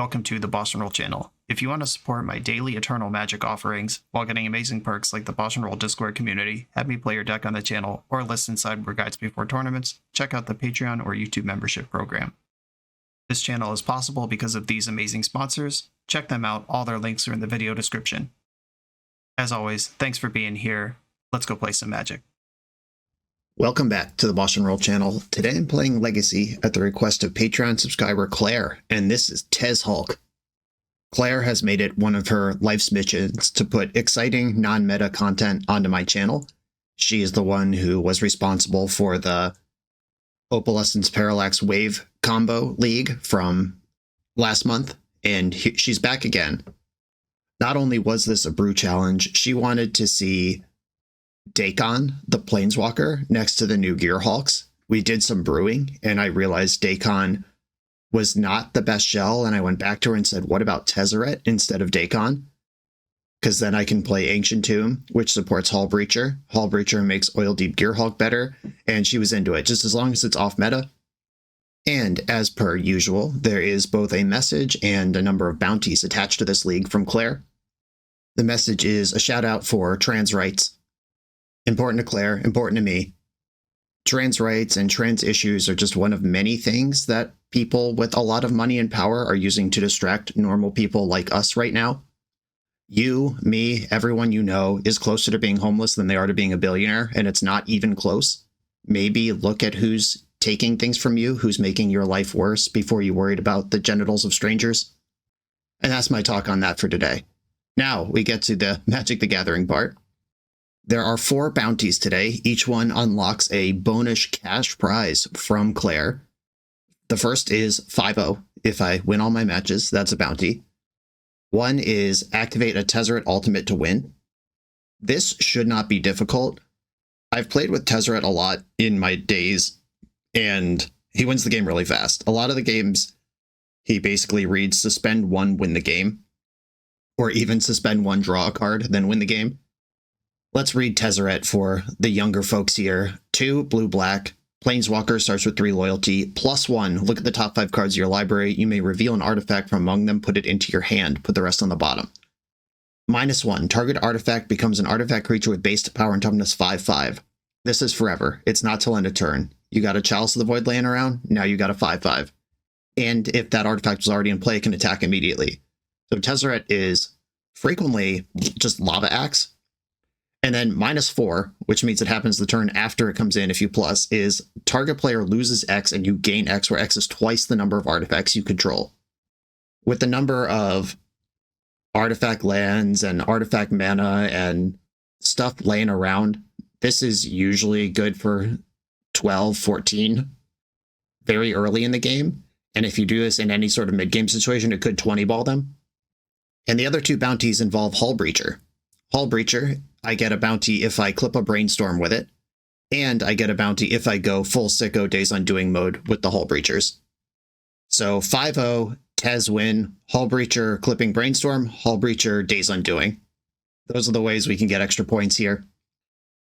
welcome to the bounties channel. If you want to support my daily Eternal Magic offerings while getting amazing perks like the bounties Discord community, have me play your deck on the channel, or listen sideboard guides before tournaments, check out the Patreon or YouTube membership program. This channel is possible because of these amazing sponsors. Check them out, all their links are in the video description. As always, thanks for being here. Let's go play some Magic. Welcome back to the bounties channel. Today I'm playing Legacy at the request of Patreon subscriber Claire, and this is Tezzerator. Claire has made it one of her life's missions to put exciting non-meta content onto my channel. She is the one who was responsible for the Opalescence Parallax Wave combo league from last month, and she's back again. Not only was this a brew challenge, she wanted to see Dagon, the Planeswalker, next to the new Gearhulks. We did some brewing, and I realized Dagon was not the best shell, and I went back to her and said, what about Tezzerator instead of Dagon? Because then I can play Ancient Tomb, which supports Hull Breacher. Hull Breacher makes Oil Deep Gearhulk better, and she was into it, just as long as it's off meta. And as per usual, there is both a message and a number of bounties attached to this league from Claire. The message is a shout out for trans rights. Important to Claire, important to me. Trans rights and trans issues are just one of many things that people with a lot of money and power are using to distract normal people like us right now. You, me, everyone you know is closer to being homeless than they are to being a billionaire, and it's not even close. Maybe look at who's taking things from you, who's making your life worse before you worried about the genitals of strangers. And that's my talk on that for today. Now we get to the Magic the Gathering part. There are 4 bounties today. Each one unlocks a bonus cash prize from Claire. The first is 5-0. If I win all my matches, that's a bounty. One is activate a Tezzerator ultimate to win. This should not be difficult. I've played with Tezzerator a lot in my days, and he wins the game really fast. A lot of the games, he basically reads suspend 1, win the game, or even suspend 1, draw a card, then win the game. Let's read Tezzerator for the younger folks here. 2, blue-black. Planeswalker starts with 3 loyalty. +1, look at the top 5 cards of your library. You may reveal an artifact from among them, put it into your hand. Put the rest on the bottom. -1, target artifact becomes an artifact creature with base power and toughness 5/5. This is forever. It's not till end of turn. You got a Chalice of the Void laying around, now you got a 5/5. And if that artifact was already in play, it can attack immediately. So Tezzerator is frequently just Lava Axe. And then -4, which means it happens the turn after it comes in if you plus, is target player loses X and you gain X, where X is twice the number of artifacts you control. With the number of artifact lands and artifact mana and stuff laying around, this is usually good for 12, 14, very early in the game. And if you do this in any sort of mid-game situation, it could 20-ball them. And the other 2 bounties involve Hull Breacher. Hull Breacher, I get a bounty if I clip a Brainstorm with it, and I get a bounty if I go full sicko Days Undoing mode with the Hull Breachers. So 5-0, Tez win, Hull Breacher clipping Brainstorm, Hull Breacher Days Undoing. Those are the ways we can get extra points here.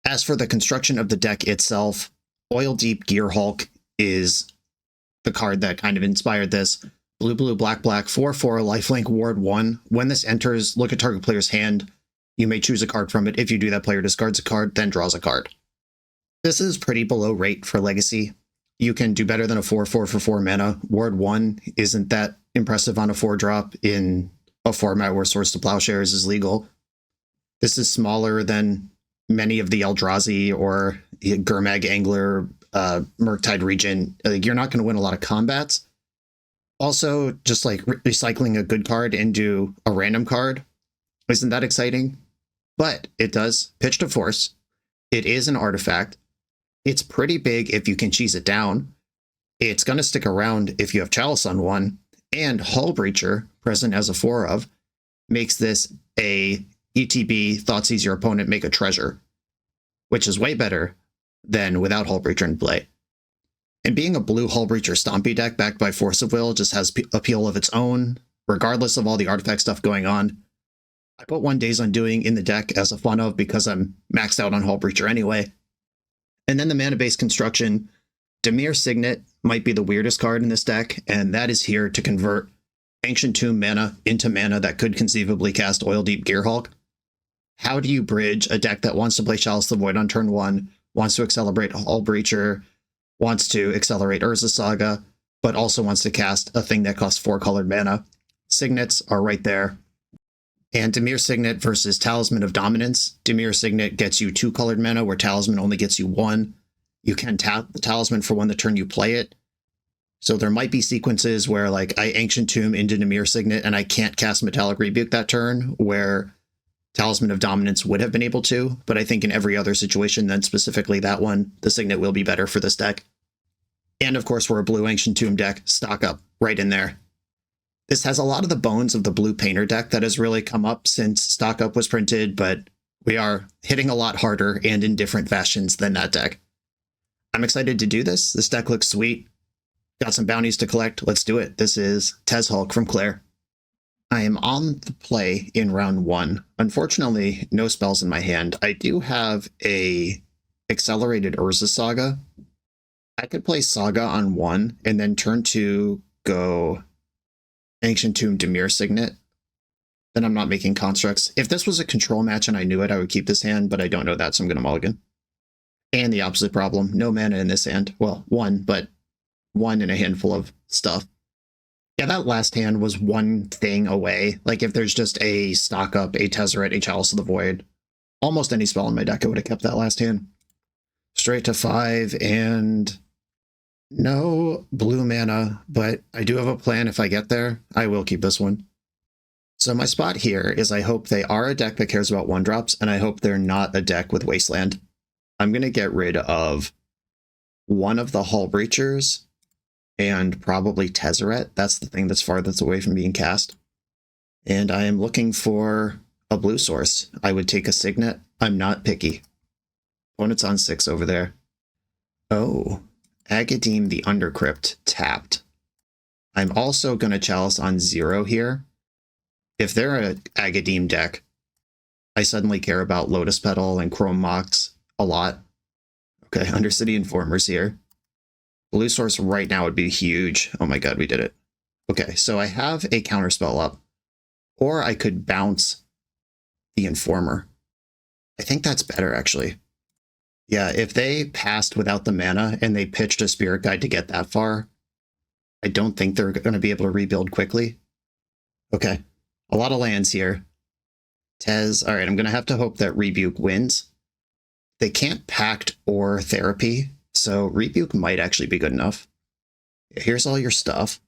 As for the construction of the deck itself, Oil Deep Gearhulk is the card that kind of inspired this. Blue, blue, black, black, 4/4, lifelink, ward 1. When this enters, look at target player's hand. You may choose a card from it. If you do, that player discards a card, then draws a card. This is pretty below rate for Legacy. You can do better than a 4/4 for 4 mana. Ward 1 isn't that impressive on a 4-drop in a format where Swords to Plowshares is legal. This is smaller than many of the Eldrazi or Gurmag Angler, Murktide Regent. You're not going to win a lot of combats. Also, just like recycling a good card into a random card isn't that exciting? But it does pitch to force. It is an artifact. It's pretty big if you can cheese it down. It's going to stick around if you have Chalice on 1. And Hull Breacher, present as a 4-of, makes this a ETB, Thoughtseize your opponent, make a treasure, which is way better than without Hull Breacher in play. And being a blue Hull Breacher Stompy deck backed by Force of Will just has appeal of its own, regardless of all the artifact stuff going on. I put 1 Days Undoing in the deck as a fun of because I'm maxed out on Hull Breacher anyway. And then the mana-based construction, Dimir Signet might be the weirdest card in this deck, and that is here to convert Ancient Tomb mana into mana that could conceivably cast Oil Deep Gearhulk. How do you bridge a deck that wants to play Chalice the Void on turn 1, wants to accelerate Hull Breacher, wants to accelerate Urza Saga, but also wants to cast a thing that costs 4 colored mana? Signets are right there. And Dimir Signet versus Talisman of Dominance. Dimir Signet gets you 2 colored mana, where Talisman only gets you 1. You can tap the Talisman for when the turn you play it. So there might be sequences where, like, I Ancient Tomb into Dimir Signet and I can't cast Metallic Rebuke that turn, where Talisman of Dominance would have been able to, but I think in every other situation, then specifically that one, the Signet will be better for this deck. And of course, we're a blue Ancient Tomb deck, stock up, right in there. This has a lot of the bones of the blue Painter deck that has really come up since stock up was printed, but we are hitting a lot harder and in different fashions than that deck. I'm excited to do this. This deck looks sweet. Got some bounties to collect. Let's do it. This is Tezzerator from Claire. I am on the play in round 1. Unfortunately, no spells in my hand. I do have a accelerated Urza Saga. I could play Saga on 1 and then turn 2 go Ancient Tomb Dimir Signet. Then I'm not making constructs. If this was a control match and I knew it, I would keep this hand, but I don't know that, so I'm going to mulligan. And the opposite problem, no mana in this hand. Well, 1, but 1 in a handful of stuff. Yeah, that last hand was one thing away. Like, if there's just a stock up, a Tezzerator, a Chalice of the Void, almost any spell in my deck, I would have kept that last hand. Straight to 5, and no blue mana, but I do have a plan. If I get there, I will keep this one. So my spot here is I hope they are a deck that cares about 1-drops, and I hope they're not a deck with Wasteland. I'm going to get rid of one of the Hull Breachers, and probably Tezzerator. That's the thing that's farthest away from being cast. And I am looking for a blue source. I would take a Signet. I'm not picky. Opponent's on 6 over there. Oh, Agadeem the Undercrypt tapped. I'm also going to Chalice on 0 here. If they're a Agadeem deck, I suddenly care about Lotus Petal and Chrome Mox a lot. Okay, Undercity Informers here. Blue source right now would be huge. Oh my god, we did it. Okay, so I have a counterspell up. Or I could bounce the Informer. I think that's better, actually. Yeah, if they passed without the mana and they pitched a Spirit Guide to get that far, I don't think they're going to be able to rebuild quickly. Okay, a lot of lands here. Tez, all right, I'm going to have to hope that Rebuke wins. They can't Pact or Therapy, so Rebuke might actually be good enough. Here's all your stuff.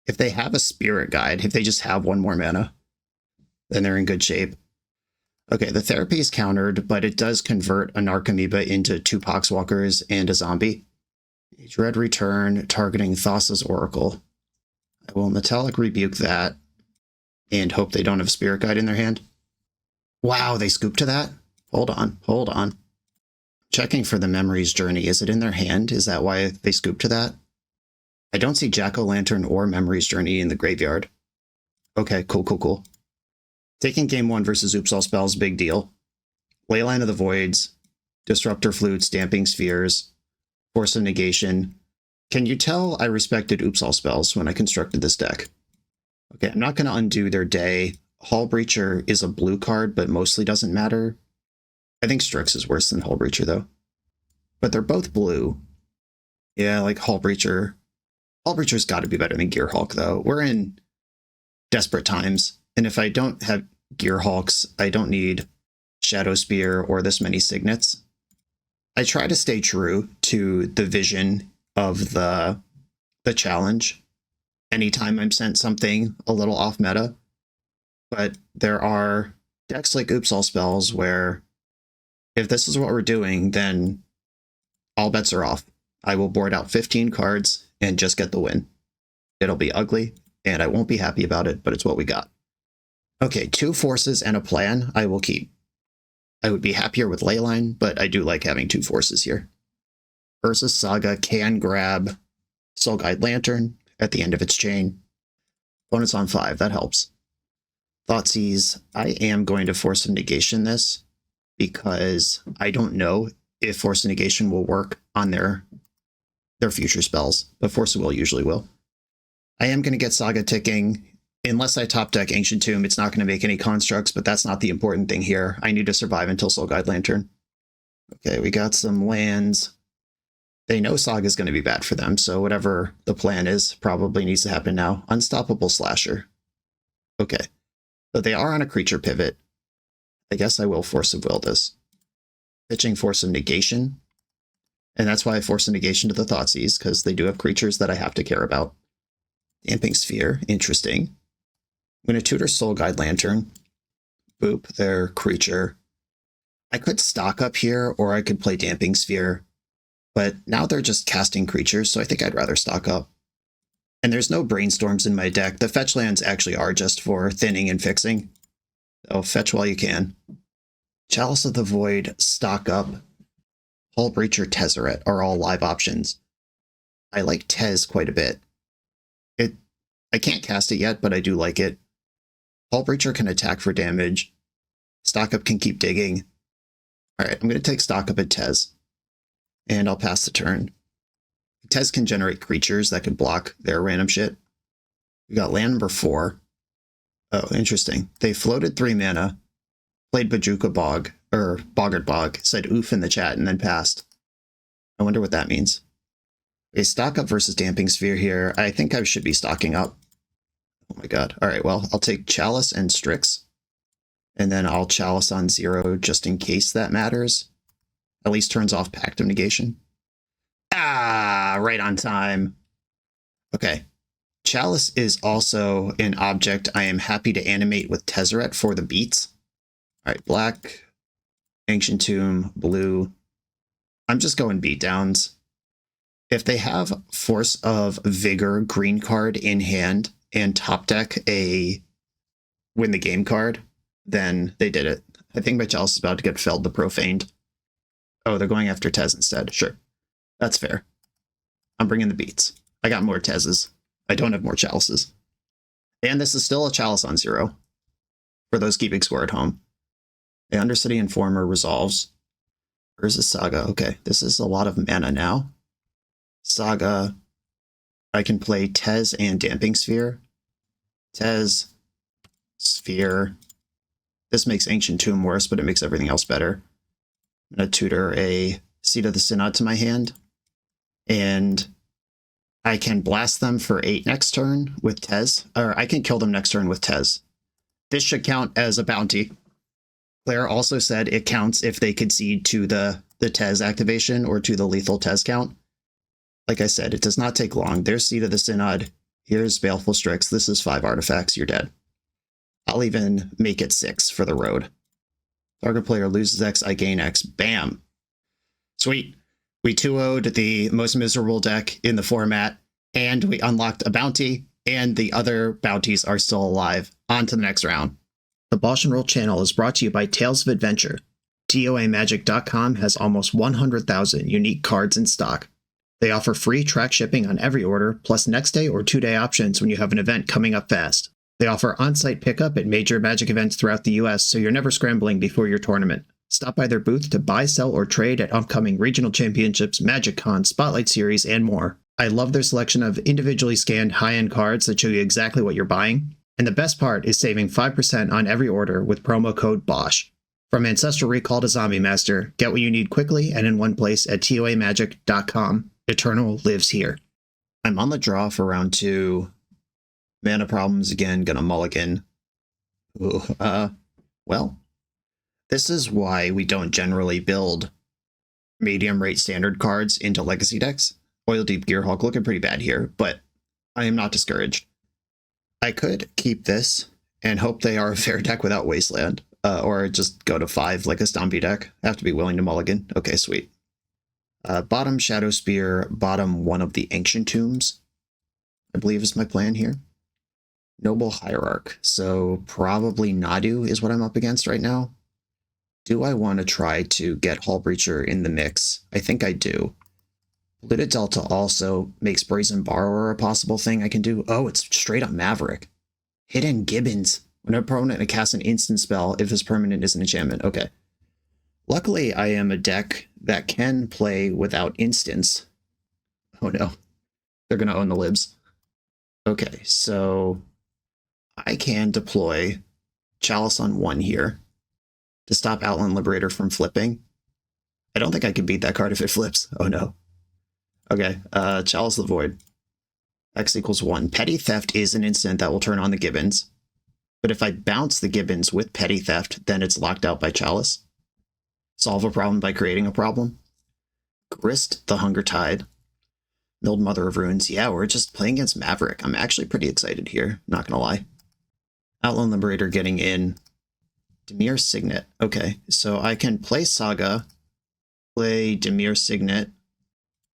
If they have a Spirit Guide, if they just have 1 more mana, then they're in good shape. Okay, the Therapy is countered, but it does convert a Narcomoeba into 2 Poxwalkers and a zombie. Dread Return, targeting Thassa's Oracle. I will Metallic Rebuke that, and hope they don't have Spirit Guide in their hand. Wow, they scooped to that? Hold on. Checking for the Memory's Journey. Is it in their hand? Is that why they scooped to that? I don't see Jack-o'-lantern or Memory's Journey in the graveyard. Okay, cool. Taking game 1 versus Oops All Spells, big deal. Leyline of the Voids, Disruptor Flute, Stamping Spheres, Force of Negation. Can you tell I respected Oops All Spells when I constructed this deck? Okay, I'm not going to undo their day. Hull Breacher is a blue card, but mostly doesn't matter. I think Strix is worse than Hull Breacher, though. But they're both blue. Yeah, like Hull Breacher. Hull Breacher's got to be better than Gearhulk, though. We're in desperate times. And if I don't have Gearhulks, I don't need Shadow Spear or this many Signets. I try to stay true to the vision of the challenge anytime I'm sent something a little off meta. But there are decks like Oops All Spells where if this is what we're doing, then all bets are off. I will board out 15 cards and just get the win. It'll be ugly, and I won't be happy about it, but it's what we got. Okay, 2 forces and a plan I will keep. I would be happier with Leyline, but I do like having 2 forces here. Urza Saga can grab Soul Guide Lantern at the end of its chain. Opponent's on 5, that helps. Thoughtseize, I am going to Force of Negation this, because I don't know if Force of Negation will work on their future spells, but Force of Will usually will. I am going to get Saga ticking. Unless I top deck Ancient Tomb, it's not going to make any constructs, but that's not the important thing here. I need to survive until Soul Guide Lantern. Okay, we got some lands. They know Saga is going to be bad for them, so whatever the plan is probably needs to happen now. Unstoppable Slasher. Okay, so they are on a creature pivot. I guess I will Force of Will this. Pitching Force of Negation. And that's why I Force of Negation to the Thoughtseize, because they do have creatures that I have to care about. Damping Sphere, interesting. I'm going to tutor Soul Guide Lantern. Boop, their creature. I could stock up here, or I could play Damping Sphere. But now they're just casting creatures, so I think I'd rather stock up. And there's no Brainstorms in my deck. The fetch lands actually are just for thinning and fixing. So fetch while you can. Chalice of the Void, stock up. Hull Breacher, Tezzerator are all live options. I like Tez quite a bit. I can't cast it yet, but I do like it. Hull Breacher can attack for damage. Stock up can keep digging. Alright, I'm going to take stock up at Tez. And I'll pass the turn. Tez can generate creatures that can block their random shit. We got land number 4. Oh, interesting. They floated 3 mana, played Bajuka Bog, or Boggart Bog, said oof in the chat, and then passed. I wonder what that means. A stock up versus Damping Sphere here. I think I should be stocking up. Oh my god. Alright, well, I'll take Chalice and Strix. And then I'll Chalice on 0 just in case that matters. At least turns off Pact of Negation. Ah, right on time. Okay. Chalice is also an object I am happy to animate with Tezzerator for the beats. Alright, black, Ancient Tomb, blue. I'm just going beatdowns. If they have Force of Vigor green card in hand and top deck a win the game card, then they did it. I think my Chalice is about to get Felled the Profaned. Oh, they're going after Tez instead. Sure. That's fair. I'm bringing the beats. I got more Tezes. I don't have more Chalices. And this is still a Chalice on 0. For those keeping score at home. The Undercity Informer resolves. Where's the Saga? Okay, this is a lot of mana now. Saga. I can play Tez and Damping Sphere. Tez. Sphere. This makes Ancient Tomb worse, but it makes everything else better. I'm going to tutor a Seat of the Synod to my hand. And I can blast them for 8 next turn with Tez. Or I can kill them next turn with Tez. This should count as a bounty. Claire also said it counts if they concede to the Tez activation or to the lethal Tez count. Like I said, it does not take long. There's Seat of the Synod. Here's Baleful Strix. This is 5 artifacts. You're dead. I'll even make it 6 for the road. Target player loses X, I gain X. Bam. Sweet. We 2-0'd the most miserable deck in the format, and we unlocked a bounty, and the other bounties are still alive. On to the next round. The BoshNRoll channel is brought to you by Tales of Adventure. TOAMagic.com has almost 100,000 unique cards in stock. They offer free track shipping on every order, plus next day or 2-day options when you have an event coming up fast. They offer on-site pickup at major Magic events throughout the US, so you're never scrambling before your tournament. Stop by their booth to buy, sell, or trade at upcoming regional championships, Magic Con, Spotlight Series, and more. I love their selection of individually scanned high-end cards that show you exactly what you're buying. And the best part is saving 5% on every order with promo code BOSH. From Ancestral Recall to Zombie Master, get what you need quickly and in one place at TOAMagic.com. Eternal lives here. I'm on the draw for round 2. Mana problems again, gonna mulligan. Ooh, well, this is why we don't generally build medium rate standard cards into legacy decks. Oil Deep Gearhulk looking pretty bad here, but I am not discouraged. I could keep this and hope they are a fair deck without Wasteland, or just go to 5 like a Stompy deck. I have to be willing to mulligan. Okay, sweet. Bottom Shadow Spear, bottom one of the Ancient Tombs, I believe is my plan here. Noble Hierarch, so probably Nadu is what I'm up against right now. Do I want to try to get Hull Breacher in the mix? I think I do. Polluted Delta also makes Brazen Borrower a possible thing I can do. Oh, it's straight up Maverick. Hidden Gibbons. When a permanent casts an instant spell, if his permanent is an enchantment. Okay. Luckily, I am a deck that can play without instants. Oh no. They're going to own the libs. Okay, so I can deploy Chalice on 1 here to stop Outland Liberator from flipping. I don't think I can beat that card if it flips. Oh no. Okay, Chalice the Void. X equals 1. Petty Theft is an instant that will turn on the Gibbons. But if I bounce the Gibbons with Petty Theft, then it's locked out by Chalice. Solve a problem by creating a problem. Grist the Hunger Tide. Milled Mother of Runes. Yeah, we're just playing against Maverick. I'm actually pretty excited here, not gonna lie. Outland Liberator getting in. Dimir Signet. Okay, so I can play Saga, play Dimir Signet,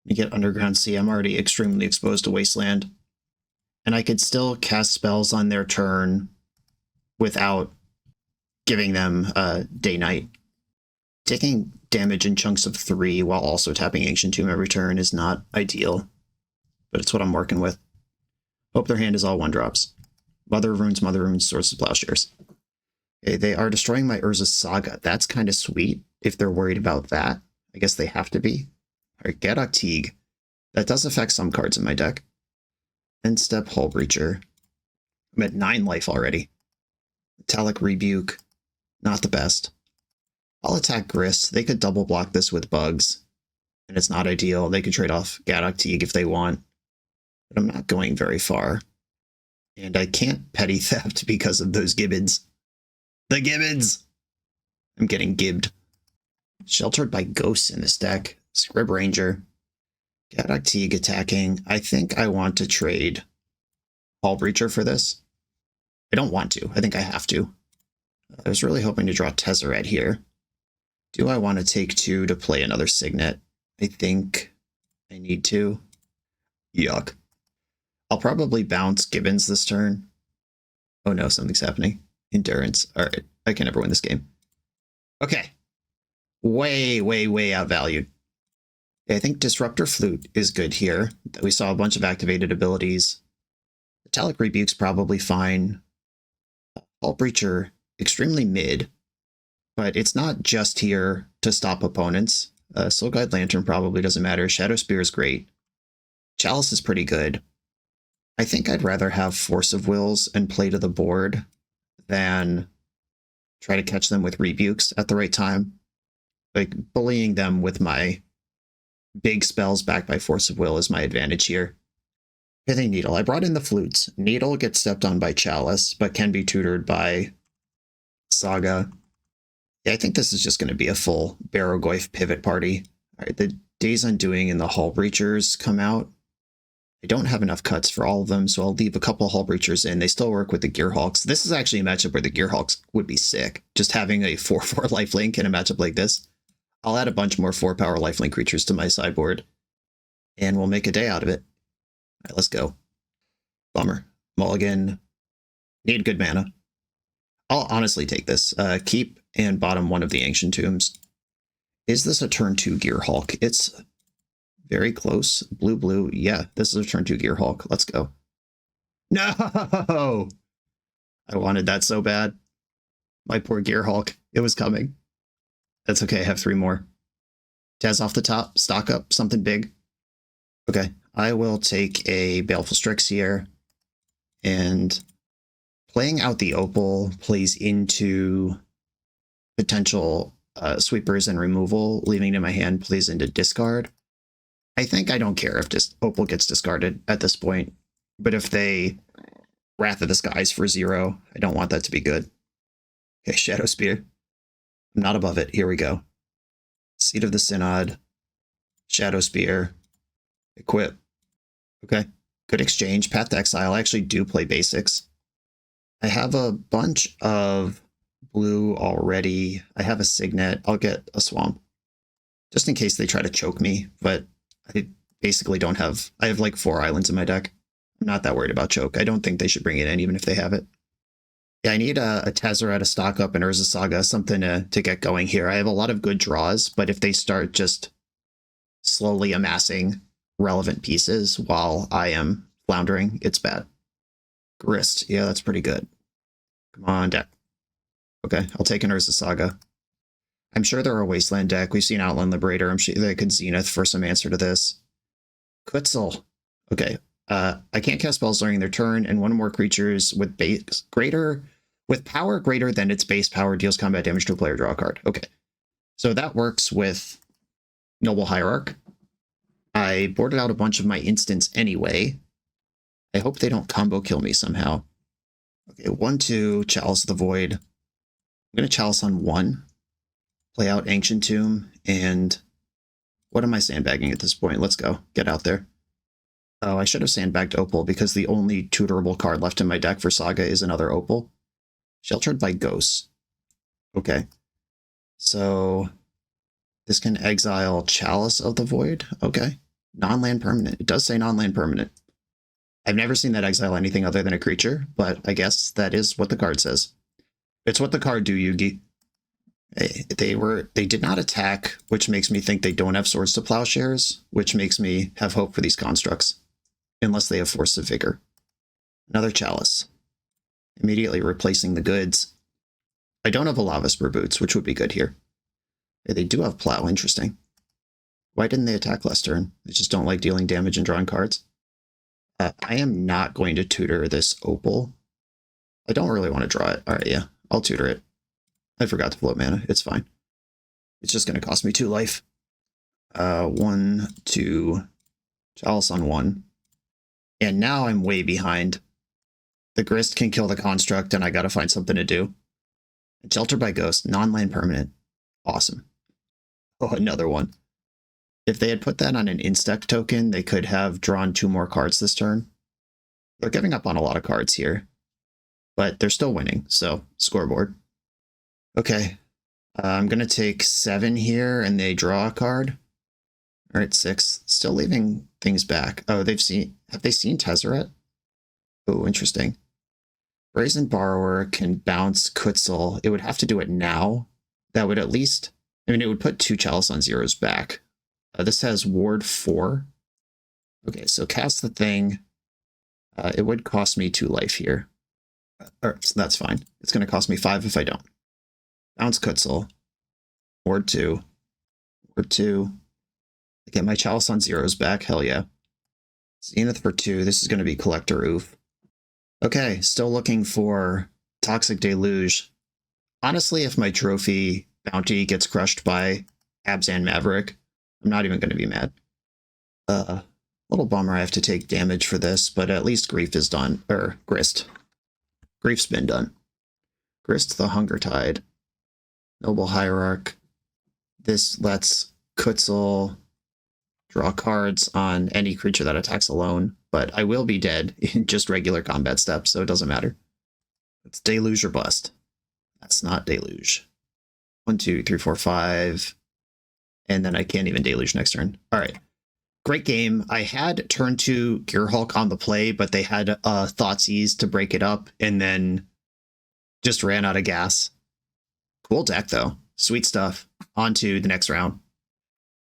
and get Underground Sea. I'm already extremely exposed to Wasteland. And I could still cast spells on their turn without giving them Day-Night. Taking damage in chunks of 3 while also tapping Ancient Tomb every turn is not ideal, but it's what I'm working with. Hope their hand is all 1-drops. Mother of Runes, Swords of Plowshares. Okay, they are destroying my Urza's Saga. That's kind of sweet if they're worried about that. I guess they have to be. All right, Gearhulk Teague. That does affect some cards in my deck. End step Hull Breacher. I'm at 9 life already. Metallic Rebuke. Not the best. I'll attack Grist. They could double block this with bugs, and it's not ideal. They could trade off Gearhulk Teague if they want, but I'm not going very far. And I can't Petty Theft because of those Gibbons. The Gibbons! I'm getting gibbed. Sheltered by Ghosts in this deck. Scrib Ranger. Gearhulk Teague attacking. I think I want to trade Hull Breacher for this. I don't want to. I think I have to. I was really hoping to draw Tezzerator here. Do I want to take 2 to play another Signet? I think I need to. Yuck. I'll probably bounce Gibbons this turn. Oh no, something's happening. Endurance. Alright, I can never win this game. Okay. Way, way, way outvalued. I think Disruptor Flute is good here. We saw a bunch of activated abilities. Metallic Rebuke's probably fine. Hull Breacher, extremely mid. But it's not just here to stop opponents. Soul Guide Lantern probably doesn't matter. Shadow Spear is great. Chalice is pretty good. I think I'd rather have Force of Wills and play to the board than try to catch them with rebukes at the right time. Like, bullying them with my big spells backed by Force of Will is my advantage here. Pithing Needle. I brought in the flutes. Needle gets stepped on by Chalice, but can be tutored by Saga. Yeah, I think this is just going to be a full Barrogoyf pivot party. All right, the Days Undoing and the Hull Breachers come out. I don't have enough cuts for all of them, so I'll leave a couple Hull Breachers in. They still work with the Gearhulks. This is actually a matchup where the Gearhulks would be sick. Just having a 4/4 lifelink in a matchup like this. I'll add a bunch more 4-power lifelink creatures to my sideboard, and we'll make a day out of it. All right, let's go. Bummer. Mulligan. Need good mana. I'll honestly take this. Keep and bottom 1 of the Ancient Tombs. Is this a turn 2 Gearhulk? It's very close. Blue. Yeah, this is a turn 2 Gearhulk. Let's go. No! I wanted that so bad. My poor Gearhulk. It was coming. That's okay. I have 3 more. Tez off the top. Stock up. Something big. Okay. I will take a Baleful Strix here. And playing out the Opal plays into potential sweepers and removal. Leaving it in my hand plays into discard. I think I don't care if Opal gets discarded at this point, but if they Wrath of the Skies for 0, I don't want that to be good. Okay, Shadow Spear. I'm not above it. Here we go. Seat of the Synod. Shadow Spear. Equip. Okay, good exchange. Path to Exile. I actually do play basics. I have a bunch of blue already. I have a Signet. I'll get a Swamp. Just in case they try to choke me, but I basically don't have... I have like 4 islands in my deck. I'm not that worried about choke. I don't think they should bring it in, even if they have it. Yeah, I need a Tezzerator to stock up, an Urza Saga, something to get going here. I have a lot of good draws, but if they start just slowly amassing relevant pieces while I am floundering, it's bad. Grist. Yeah, that's pretty good. Come on, deck. Okay, I'll take an Urza Saga. I'm sure they're a Wasteland deck. We've seen Outland Liberator. I'm sure they could Zenith for some answer to this. Quetzal. Okay, I can't cast spells during their turn, and one or more creatures with power greater than its base power deals combat damage to a player. Draw a card. Okay, so that works with Noble Hierarch. I boarded out a bunch of my instants anyway. I hope they don't combo kill me somehow. Okay, 1/2, Chalice of the Void. I'm gonna Chalice on 1, play out Ancient Tomb, and what am I sandbagging at this point? Let's go. Get out there. Oh, I should have sandbagged Opal because the only tutorable card left in my deck for Saga is another Opal. Sheltered by Ghosts. Okay. So this can exile Chalice of the Void. Okay. Non-land permanent. It does say non-land permanent. I've never seen that exile anything other than a creature, but I guess that is what the card says. It's what the card do, Yugi. They did not attack, which makes me think they don't have Swords to Plowshares, which makes me have hope for these constructs. Unless they have Force of Vigor. Another Chalice. Immediately replacing the goods. I don't have a Lava Spur Boots, which would be good here. They do have Plow, interesting. Why didn't they attack last turn? They just don't like dealing damage and drawing cards. I am not going to tutor this Opal. I don't really want to draw it. Alright, yeah, I'll tutor it. I forgot to float mana, it's fine. It's just going to cost me 2 life. 1, 2, Chalice on 1. And now I'm way behind. The Grist can kill the construct, and I gotta find something to do. Shelter by Ghost, non-land permanent. Awesome. Oh, another one. If they had put that on an Insect token, they could have drawn 2 more cards this turn. They're giving up on a lot of cards here, but they're still winning, so scoreboard. Okay, I'm gonna take 7 here, and they draw a card. All right, 6. Still leaving things back. Oh, have they seen Tezzerator? Oh, interesting. Brazen Borrower can bounce Kutzel. It would have to do it now. That would at least, it would put 2 Chalice on 0s back. This has Ward 4. Okay, so cast the thing. It would cost me 2 life here. Alright, so that's fine. It's going to cost me 5 if I don't. Bounce Kutzel. Ward 2. Ward 2. I get my Chalice on 0s back. Hell yeah. Zenith for 2. This is going to be Collector Oof. Okay, still looking for Toxic Deluge. Honestly, if my trophy bounty gets crushed by Abzan Maverick, I'm not even going to be mad. Little bummer I have to take damage for this, but at least Grief is done. Or, Grist. Grief's been done. Grist the Hunger Tide. Noble Hierarch. This lets Kutzel draw cards on any creature that attacks alone, but I will be dead in just regular combat steps, so it doesn't matter. It's Deluge or Bust. That's not Deluge. 1, 2, 3, 4, 5. And then I can't even Deluge next turn. Alright. Great game. I had turn 2 Gearhulk on the play, but they had Thoughtseize to break it up, and then just ran out of gas. Cool deck, though. Sweet stuff. On to the next round.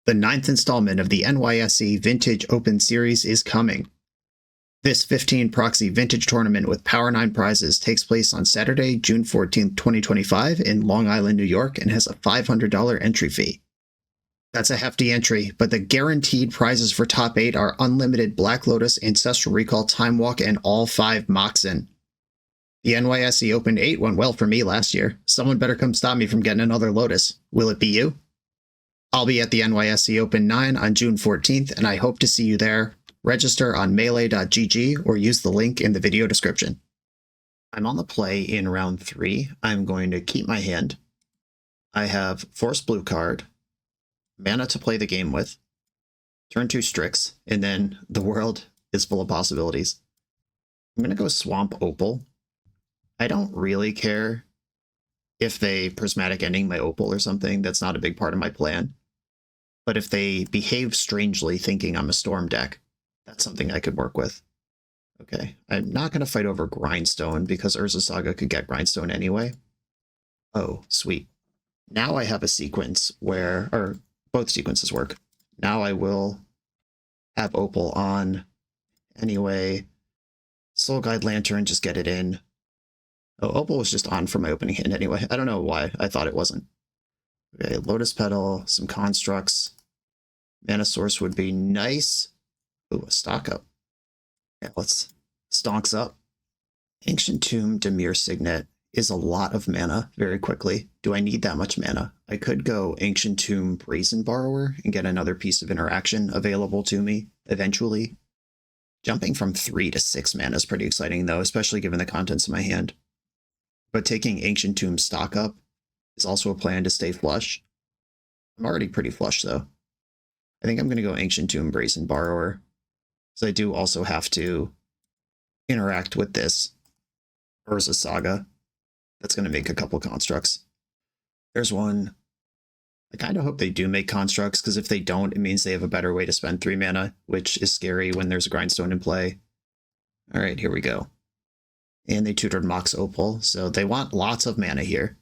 The 9th installment of the NYSE Vintage Open Series is coming. This 15 proxy vintage tournament with Power 9 prizes takes place on Saturday, June 14th, 2025 in Long Island, New York, and has a $500 entry fee. That's a hefty entry, but the guaranteed prizes for top 8 are unlimited Black Lotus, Ancestral Recall, Time Walk, and all 5 Moxen. The NYSE Open 8 went well for me last year. Someone better come stop me from getting another Lotus. Will it be you? I'll be at the NYSE Open 9 on June 14th, and I hope to see you there. Register on melee.gg or use the link in the video description. I'm on the play in round 3. I'm going to keep my hand. I have Force Blue card, mana to play the game with, turn 2 Strix, and then the world is full of possibilities. I'm going to go Swamp Opal. I don't really care if they Prismatic Ending my Opal or something. That's not a big part of my plan. But if they behave strangely thinking I'm a Storm deck, that's something I could work with. Okay, I'm not going to fight over Grindstone because Urza Saga could get Grindstone anyway. Oh, sweet. Now I have a sequence where, or both sequences work. Now I will have Opal on anyway. Soul Guide Lantern, just get it in. Oh, Opal was just on for my opening hand anyway. I don't know why I thought it wasn't. Okay, Lotus Petal, some constructs. Mana Source would be nice. Ooh, a stock up. Yeah, let's stonks up. Ancient Tomb Dimir Signet is a lot of mana very quickly. Do I need that much mana? I could go Ancient Tomb Brazen Borrower and get another piece of interaction available to me eventually. Jumping from 3 to 6 mana is pretty exciting though, especially given the contents of my hand. But taking Ancient Tomb stock up is also a plan to stay flush. I'm already pretty flush though. I think I'm going to go Ancient Tomb Brazen Borrower. So I do also have to interact with this Urza Saga. That's going to make a couple constructs. There's one. I kind of hope they do make constructs, because if they don't, it means they have a better way to spend 3 mana, which is scary when there's a Grindstone in play. All right, here we go. And they tutored Mox Opal, so they want lots of mana here.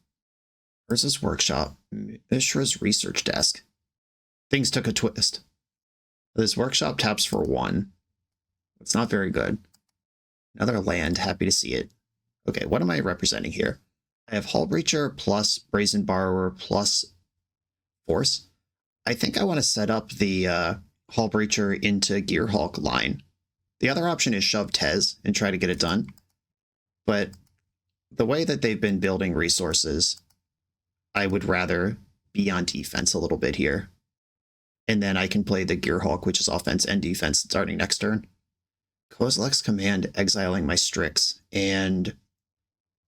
Urza's Workshop, Mishra's Research Desk. Things took a twist. This workshop taps for 1. It's not very good. Another land, happy to see it. Okay, what am I representing here? I have Hull Breacher plus Brazen Borrower plus Force. I think I want to set up the Hull Breacher into Gearhulk line. The other option is shove Tez and try to get it done. But the way that they've been building resources, I would rather be on defense a little bit here. And then I can play the Gearhulk, which is offense and defense, starting next turn. Kozilek's Command, exiling my Strix, and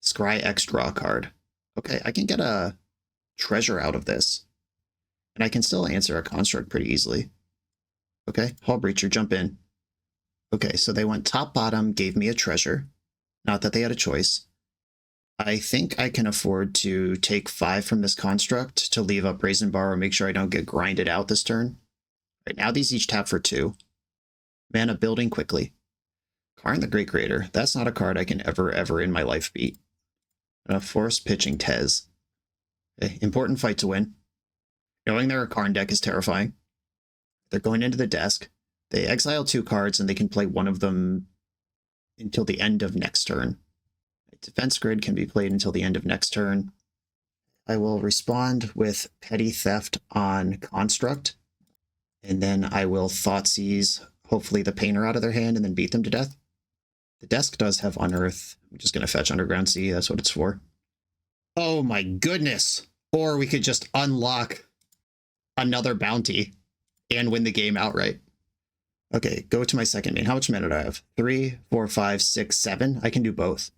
Scry X draw a card. Okay, I can get a treasure out of this. And I can still answer a construct pretty easily. Okay, Hull Breacher, jump in. Okay, so they went top bottom, gave me a treasure. Not that they had a choice. I think I can afford to take 5 from this construct to leave up Brazen Borrower, make sure I don't get grinded out this turn. Right now these each tap for 2. Mana building quickly. Karn the Great Creator. That's not a card I can ever in my life beat. Force pitching Tez. Okay, important fight to win. Knowing they're a Karn deck is terrifying. They're going into the desk. They exile 2 cards and they can play one of them until the end of next turn. Defense Grid can be played until the end of next turn. I will respond with Petty Theft on Construct. And then I will Thoughtseize, hopefully the Painter out of their hand, and then beat them to death. The desk does have Unearth. I'm just going to fetch Underground Sea. That's what it's for. Oh my goodness. Or we could just unlock another bounty and win the game outright. Okay, go to my second main. How much mana do I have? 3, 4, 5, 6, 7. I can do both.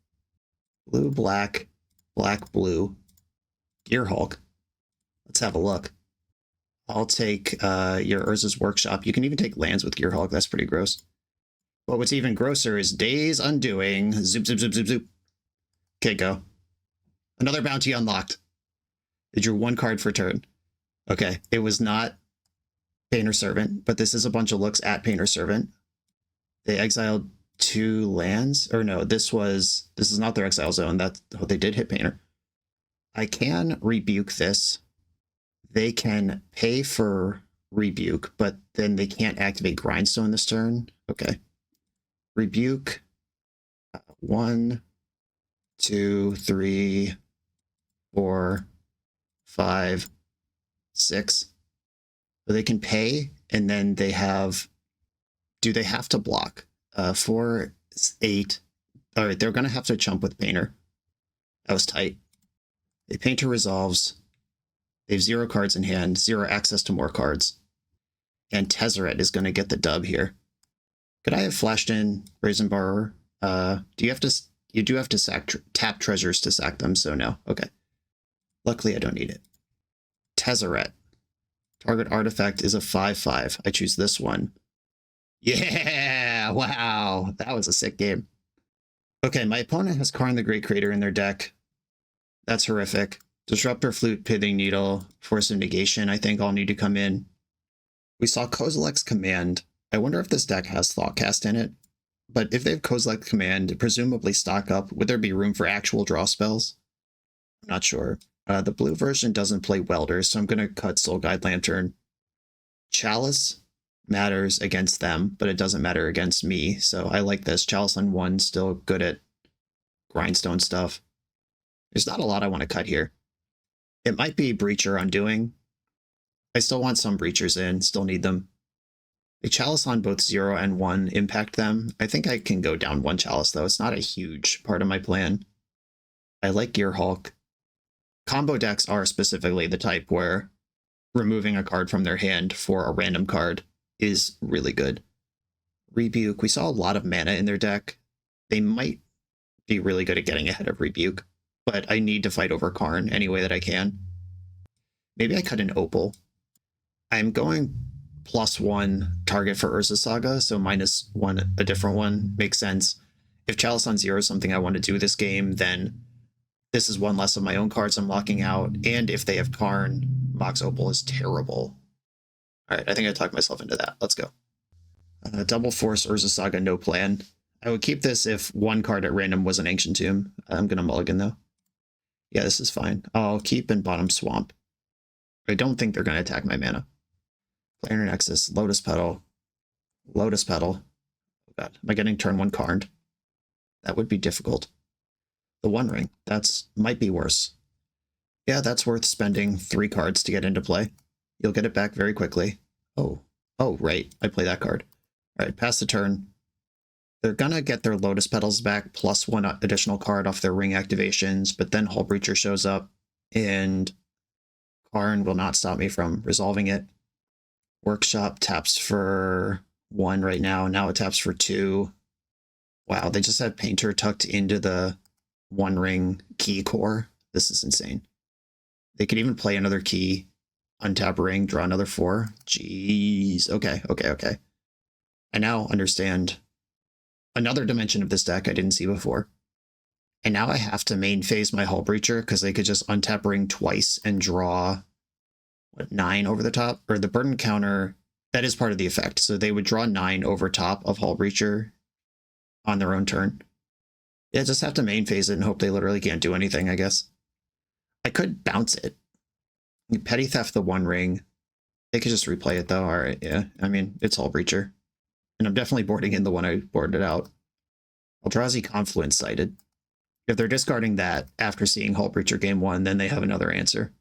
Blue, black, black, blue. Gearhulk. Let's have a look. I'll take your Urza's Workshop. You can even take lands with Gearhulk. That's pretty gross. But what's even grosser is Days Undoing. Zoop, zoop, zoop, zoop, zoop. Okay, go. Another bounty unlocked. They drew 1 card for turn. Okay, it was not Painter Servant, but this is a bunch of looks at Painter Servant. They exiled 2 lands. Or no, this is not their exile zone. They did hit Painter. I can rebuke this. They can pay for rebuke, but then they can't activate Grindstone this turn. Okay. Rebuke. 1, 2, 3, 4, 5, 6. So they can pay, and then they have. Do they have to block? 4, 8. All right, they're going to have to chump with Painter. That was tight. The Painter resolves. They have 0 cards in hand, 0 access to more cards. And Tezzerator is going to get the dub here. Could I have flashed in Brazen Borrower? You do have to tap treasures to sack them, so no. Okay. Luckily, I don't need it. Tezzerator. Target artifact is a 5/5. I choose this one. Yeah! Wow! That was a sick game. Okay, my opponent has Karn the Great Creator in their deck. That's horrific. Disruptor, Flute, Pithing Needle, Force of Negation, I think all need to come in. We saw Kozilek's Command. I wonder if this deck has Thoughtcast in it. But if they have Kozilek's Command, presumably stock up, would there be room for actual draw spells? I'm not sure. The blue version doesn't play Welder, so I'm going to cut Soul Guide Lantern. Chalice matters against them, but it doesn't matter against me, so I like this. Chalice on 1, still good at Grindstone stuff. There's not a lot I want to cut here. It might be Breacher Undoing. I still want some Breachers in, still need them. A Chalice on both 0 and 1 impact them. I think I can go down 1 Chalice, though. It's not a huge part of my plan. I like Gearhulk. Combo decks are specifically the type where removing a card from their hand for a random card is really good. Rebuke. We saw a lot of mana in their deck. They might be really good at getting ahead of Rebuke, but I need to fight over Karn any way that I can. Maybe I cut an Opal. I'm going +1 target for Urza Saga, so -1 a different one makes sense. If Chalice on 0 is something I want to do this game, then this is one less of my own cards I'm locking out, and if they have Karn, Mox Opal is terrible. Alright, I think I talked myself into that. Let's go. Double Force Urza Saga, no plan. I would keep this if one card at random was an Ancient Tomb. I'm going to mulligan, though. Yeah, this is fine. I'll keep in bottom Swamp. I don't think they're going to attack my mana. Planar Nexus, Lotus Petal. Lotus Petal. Oh god, am I getting turn 1 Karned? That would be difficult. The One Ring, that's might be worse. Yeah, that's worth spending 3 cards to get into play. You'll get it back very quickly. Oh, right, I play that card. Alright, pass the turn. They're gonna get their Lotus Petals back +1 additional card off their ring activations, but then Hull Breacher shows up, and Karn will not stop me from resolving it. Workshop taps for 1 right now. Now it taps for 2. Wow, they just had Painter tucked into the One Ring key core. This is insane. They could even play another key, untap ring, draw another 4. Jeez. Okay. I now understand another dimension of this deck I didn't see before. And now I have to main phase my Hull Breacher because they could just untap ring twice and draw, what, 9 over the top? Or the burden counter, that is part of the effect. So they would draw 9 over top of Hull Breacher on their own turn. Yeah, just have to main phase it and hope they literally can't do anything, I guess. I could bounce it. Petty Theft the One Ring. They could just replay it though. Alright, yeah. I mean, it's Hull Breacher. And I'm definitely boarding in the one I boarded out. Eldrazi Confluence sighted. If they're discarding that after seeing Hull Breacher game 1, then they have another answer.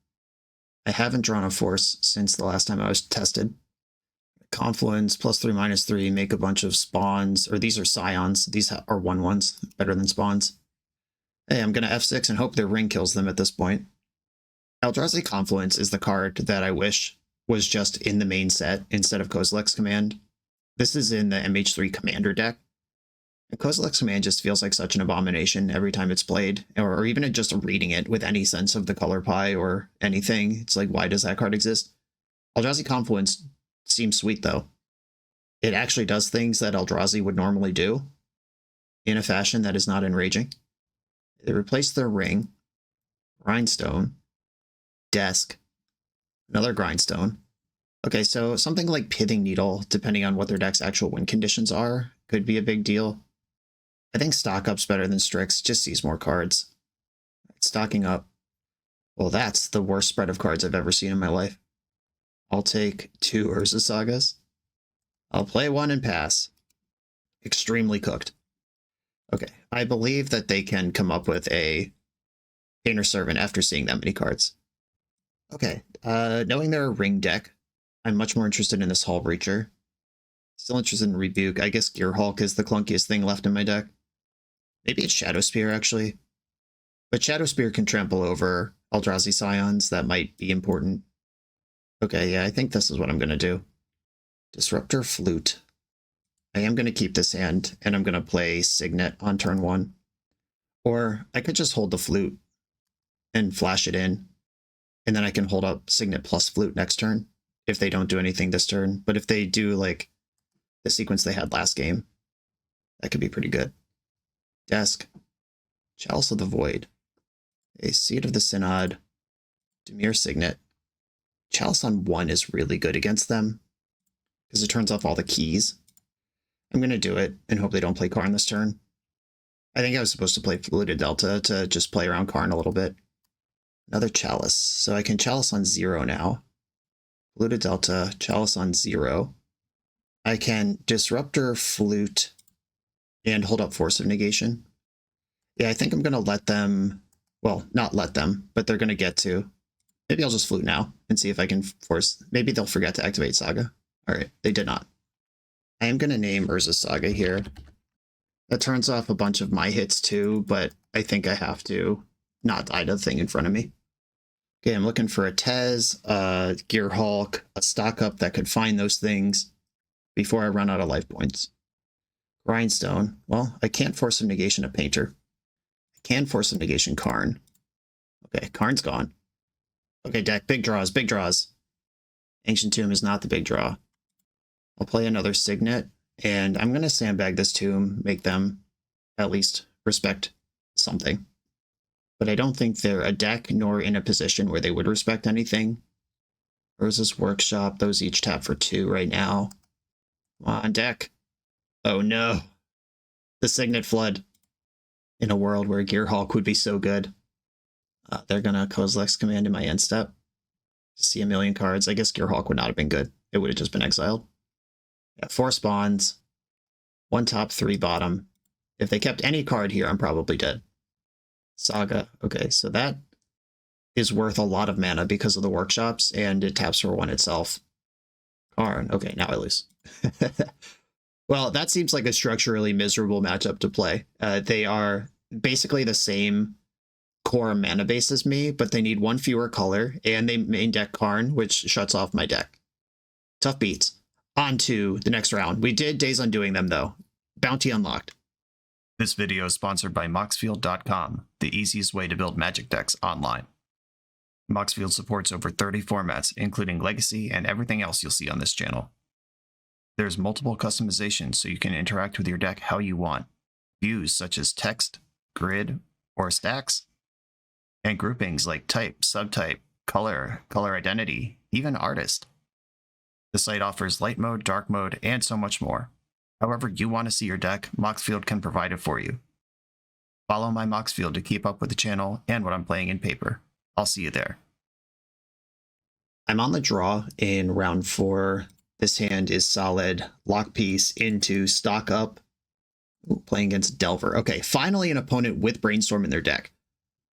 I haven't drawn a force since the last time I was tested. Confluence, +3/-3, make a bunch of spawns, or these are scions. These are 1/1s, better than spawns. Hey, I'm going to F6 and hope their ring kills them at this point. Eldrazi Confluence is the card that I wish was just in the main set instead of Kozilek's Command. This is in the MH3 Commander deck. And Kozilek's Command just feels like such an abomination every time it's played, or even just reading it with any sense of the color pie or anything. It's like, why does that card exist? Eldrazi Confluence seems sweet, though. It actually does things that Eldrazi would normally do in a fashion that is not enraging. They replace their ring, Grindstone, Desk, another Grindstone. Okay, so something like Pithing Needle, depending on what their deck's actual win conditions are, could be a big deal. I think Stock Up's better than Strix, just sees more cards. Stocking Up. Well, that's the worst spread of cards I've ever seen in my life. I'll take 2 Urza Sagas. I'll play 1 and pass. Extremely cooked. Okay, I believe that they can come up with a Painter Servant after seeing that many cards. Okay, knowing they're a ring deck, I'm much more interested in this Hull Breacher. Still interested in Rebuke. I guess Gearhulk is the clunkiest thing left in my deck. Maybe it's Shadow Spear, actually. But Shadow Spear can trample over Eldrazi Scions. That might be important. Okay, yeah, I think this is what I'm going to do. Disruptor Flute. I am going to keep this hand, and I'm going to play Signet on turn 1. Or I could just hold the Flute and flash it in, and then I can hold up Signet plus Flute next turn, if they don't do anything this turn. But if they do, like, the sequence they had last game, that could be pretty good. Desk. Chalice of the Void. A Seed of the Synod. Dimir Signet. Chalice on 1 is really good against them, because it turns off all the keys. I'm going to do it, and hope they don't play Karn this turn. I think I was supposed to play Fluted Delta to just play around Karn a little bit. Another Chalice, so I can Chalice on 0 now. Fluted Delta, Chalice on 0. I can Disruptor, Flute, and hold up Force of Negation. Yeah, I think I'm going to let them, well, not let them, but they're going to get to. Maybe I'll just Flute now and see if I can force, maybe they'll forget to activate Saga. All right, they did not. I am going to name Urza Saga here. That turns off a bunch of my hits too, but I think I have to not die to the thing in front of me. Okay, I'm looking for a Tez, a Gearhulk, a stock up that could find those things before I run out of life points. Grindstone. Well, I can't force a negation of Painter. I can force a negation Karn. Okay, Karn's gone. Okay, deck, big draws, big draws. Ancient Tomb is not the big draw. I'll play another Signet, and I'm going to sandbag this tomb, make them at least respect something. But I don't think they're a deck nor in a position where they would respect anything. Urza's Workshop, those each tap for 2 right now. Come on, deck. Oh no. The Signet Flood. In a world where Gearhulk would be so good. They're going to Kozilek's Command in my end step. See a million cards. I guess Gearhulk would not have been good. It would have just been exiled. Yeah, 4 spawns. 1 top, 3 bottom. If they kept any card here, I'm probably dead. Saga. Okay, so that is worth a lot of mana because of the workshops, and it taps for 1 itself. Karn. Okay, now I lose. Well, that seems like a structurally miserable matchup to play. They are basically the same core mana base as me, but they need 1 fewer color, and they main deck Karn, which shuts off my deck. Tough beats. On to the next round. We did Days Undoing them, though. Bounty unlocked. This video is sponsored by Moxfield.com, the easiest way to build Magic decks online. Moxfield supports over 30 formats, including Legacy and everything else you'll see on this channel. There's multiple customizations so you can interact with your deck how you want. Views such as text, grid, or stacks, and groupings like type, subtype, color, color identity, even artist. The site offers light mode, dark mode, and so much more. However you want to see your deck, Moxfield can provide it for you. Follow my Moxfield to keep up with the channel and what I'm playing in paper. I'll see you there. I'm on the draw in round 4. This hand is solid. Lock piece into stock up. Ooh, playing against Delver. Okay, finally an opponent with Brainstorm in their deck.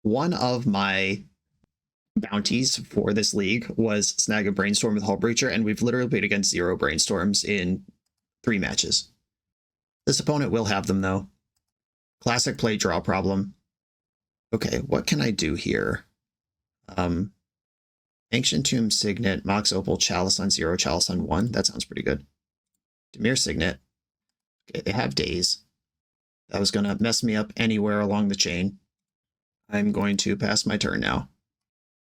One of my bounties for this league was snag a Brainstorm with Hullbreacher, and we've literally played against 0 Brainstorms in 3 matches. This opponent will have them, though. Classic play draw problem. Okay, what can I do here? Ancient Tomb Signet, Mox Opal, Chalice on 0, Chalice on 1. That sounds pretty good. Dimir Signet. Okay, they have Days. That was going to mess me up anywhere along the chain. I'm going to pass my turn now.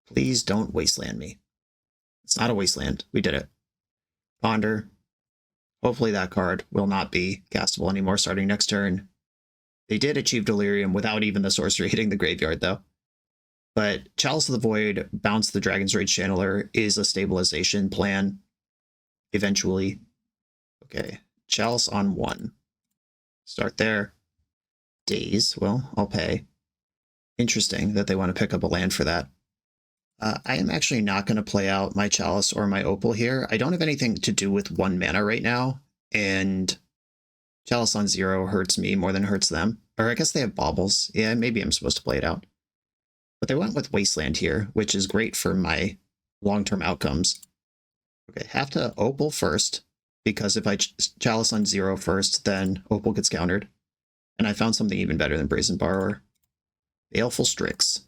Please don't wasteland me. It's not a wasteland. We did it. Ponder. Hopefully that card will not be castable anymore starting next turn. They did achieve Delirium without even the sorcery hitting the graveyard, though. But Chalice of the Void, Bounce the Dragon's Rage Channeler is a stabilization plan. Eventually. Okay, Chalice on 1. Start there. Days, well, I'll pay. Interesting that they want to pick up a land for that. I am actually not going to play out my Chalice or my Opal here. I don't have anything to do with 1 mana right now, and Chalice on 0 hurts me more than it hurts them. Or I guess they have Baubles. Yeah, maybe I'm supposed to play it out. But they went with Wasteland here, which is great for my long-term outcomes. Okay, have to Opal first, because if I Chalice on 0 first, then Opal gets countered. And I found something even better than Brazen Borrower. Baleful Strix.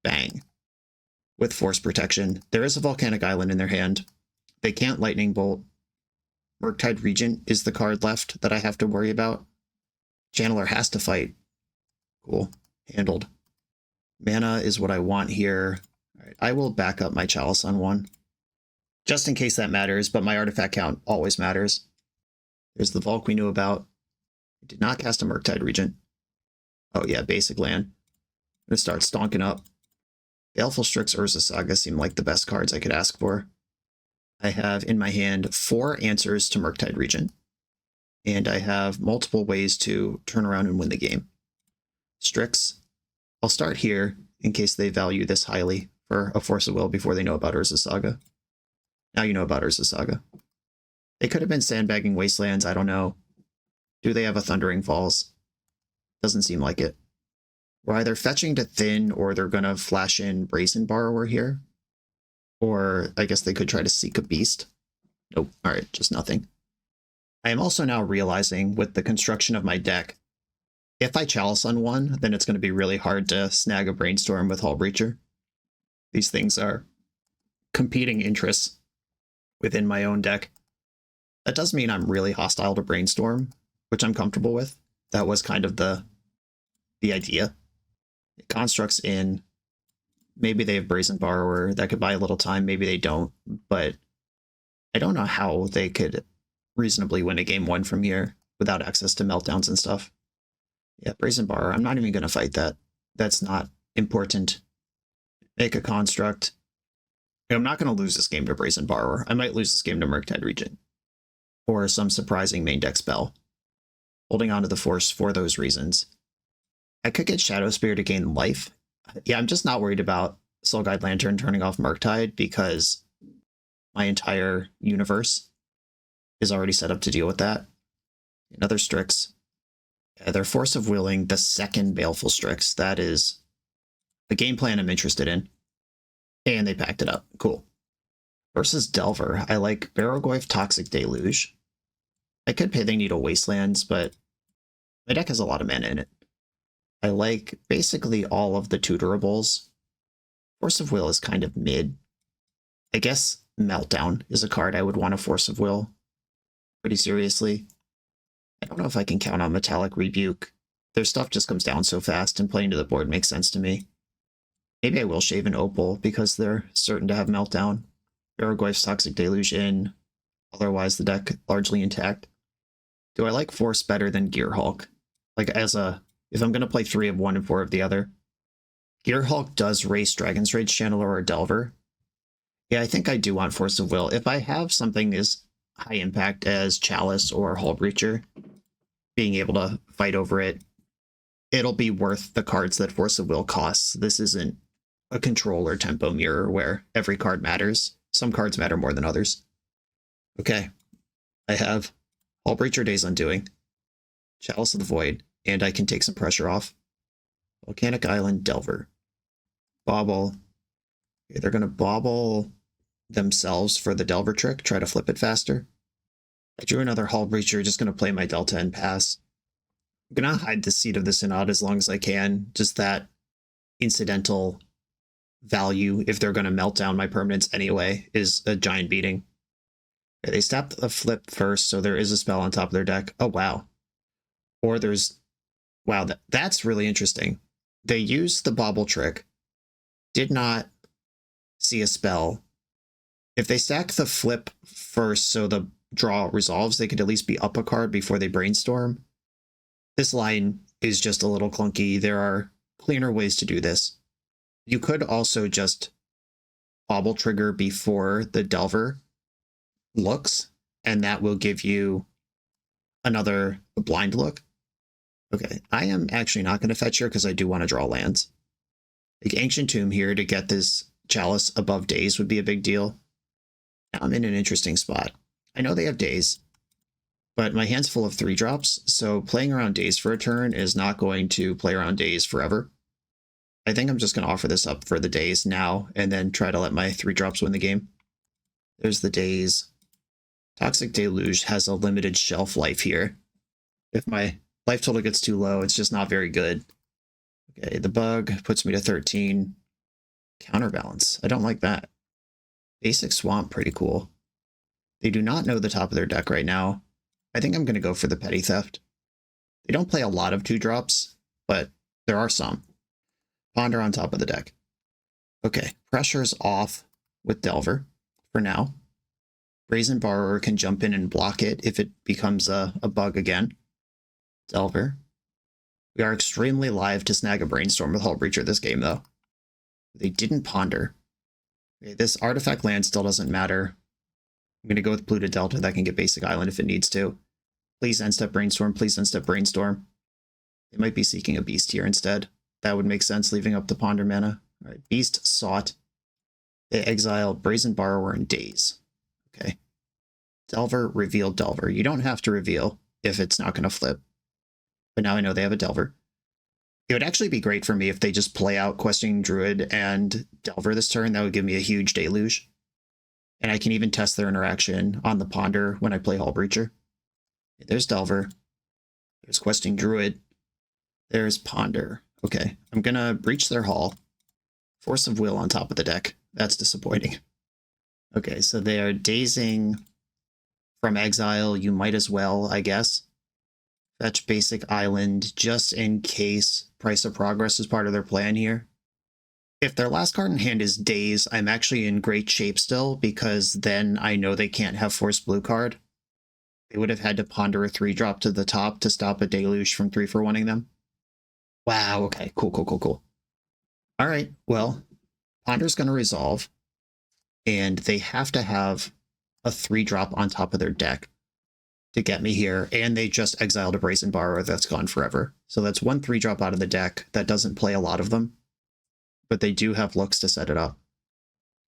Bang. With Force Protection. There is a Volcanic Island in their hand. They can't Lightning Bolt. Murktide Regent is the card left that I have to worry about. Channeler has to fight. Cool. Handled. Mana is what I want here. All right, I will back up my Chalice on 1. Just in case that matters, but my artifact count always matters. There's the Volk we knew about. I did not cast a Murktide Regent. Oh yeah, basic land. I'm going to start stonking up. Baleful Strix, Urza Saga seem like the best cards I could ask for. I have in my hand 4 answers to Murktide Regent. And I have multiple ways to turn around and win the game. Strix. I'll start here in case they value this highly for a Force of Will before they know about Urza Saga. Now you know about Urza Saga. They could have been sandbagging Wastelands, I don't know. Do they have a Thundering Falls? Doesn't seem like it. We're either fetching to thin or they're going to flash in Brazen Borrower here. Or I guess they could try to seek a Beast. Nope. Alright, just nothing. I am also now realizing with the construction of my deck, if I Chalice on one, then it's going to be really hard to snag a Brainstorm with Hull Breacher. These things are competing interests within my own deck. That does mean I'm really hostile to Brainstorm, which I'm comfortable with. That was kind of the idea. It constructs in. Maybe they have Brazen Borrower. That could buy a little time. Maybe they don't. But I don't know how they could reasonably win a game one from here without access to meltdowns and stuff. Yeah, Brazen Borrower. I'm not even going to fight that. That's not important. Make a construct. I'm not going to lose this game to Brazen Borrower. I might lose this game to Murktide Regent. Or some surprising main deck spell. Holding on to the Force for those reasons. I could get Shadow Spear to gain life. Yeah, I'm just not worried about Soul Guide Lantern turning off Murktide because my entire universe is already set up to deal with that. Another Strix. Their Force of Willing, the second Baleful Strix. That is the game plan I'm interested in. And they packed it up. Cool. Versus Delver, I like Barrogoyf Toxic Deluge. I could pay they need a Wastelands, but my deck has a lot of mana in it. I like basically all of the tutораbles. Force of Will is kind of mid. I guess Meltdown is a card I would want to Force of Will pretty seriously. I don't know if I can count on Metallic Rebuke. Their stuff just comes down so fast, and playing to the board makes sense to me. Maybe I will shave an Opal because they're certain to have Meltdown. Barrogoyf's Toxic Deluge in. Otherwise, the deck largely intact. Do I like Force better than Gearhulk? Like, if I'm going to play 3 of one and 4 of the other. Gearhulk does race Dragon's Rage Channeler or Delver. Yeah, I think I do want Force of Will. If I have something as high impact as Chalice or Hull Breacher, being able to fight over it, it'll be worth the cards that Force of Will costs. This isn't a control or tempo mirror where every card matters. Some cards matter more than others. Okay, I have Hull Breacher Days Undoing, Chalice of the Void, and I can take some pressure off. Volcanic Island, Delver. Bobble. Okay, they're going to bobble themselves for the Delver trick, try to flip it faster. I drew another Hull Breacher, just going to play my Delta and pass. I'm going to hide the Seat of the Synod as long as I can, just that incidental value, if they're going to melt down my permanents anyway, is a giant beating. Okay, they stabbed the flip first, so there is a spell on top of their deck. Oh, wow. Or there's... Wow, that's really interesting. They used the Bobble trick, did not see a spell. If they stack the flip first so the draw resolves, they could at least be up a card before they brainstorm. This line is just a little clunky. There are cleaner ways to do this. You could also just Bobble trigger before the Delver looks, and that will give you another blind look. Okay, I am actually not going to fetch here because I do want to draw lands. Like Ancient Tomb here to get this Chalice above Daze would be a big deal. Now I'm in an interesting spot. I know they have Daze, but my hand's full of 3-drops, so playing around Daze for a turn is not going to play around Daze forever. I think I'm just going to offer this up for the Daze now and then try to let my 3-drops win the game. There's the Daze. Toxic Deluge has a limited shelf life here. If my life total gets too low, it's just not very good. Okay, the bug puts me to 13. Counterbalance. I don't like that. Basic Swamp, pretty cool. They do not know the top of their deck right now. I think I'm going to go for the Petty Theft. They don't play a lot of 2-drops, but there are some. Ponder on top of the deck. Okay, pressure's off with Delver for now. Brazen Borrower can jump in and block it if it becomes a bug again. Delver. We are extremely live to snag a Brainstorm with Hull Breacher this game, though. They didn't Ponder. Okay, this artifact land still doesn't matter. I'm going to go with Blue to Delta. That can get Basic Island if it needs to. Please end-step Brainstorm. Please end-step Brainstorm. They might be seeking a Beast here instead. That would make sense, leaving up the Ponder mana. All right, Beast sought. They exile Brazen Borrower and Daze. Okay. Delver, reveal Delver. You don't have to reveal if it's not going to flip. But now I know they have a Delver. It would actually be great for me if they just play out Questing Druid and Delver this turn. That would give me a huge Deluge. And I can even test their interaction on the Ponder when I play Hull Breacher. There's Delver. There's Questing Druid. There's Ponder. Okay, I'm gonna breach their Hall. Force of Will on top of the deck. That's disappointing. Okay, so they are dazing from exile. You might as well, I guess. Fetch basic island just in case Price of Progress is part of their plan here. If their last card in hand is Daze, I'm actually in great shape still, because then I know they can't have Force Blue card. They would have had to ponder a 3-drop to the top to stop a Deluge from 3-for-1ing them. Wow, okay, cool. All right, well, Ponder's going to resolve, and they have to have a 3-drop on top of their deck to get me here, and they just exiled a Brazen Borrower that's gone forever. So that's one 3-drop out of the deck that doesn't play a lot of them, but they do have looks to set it up.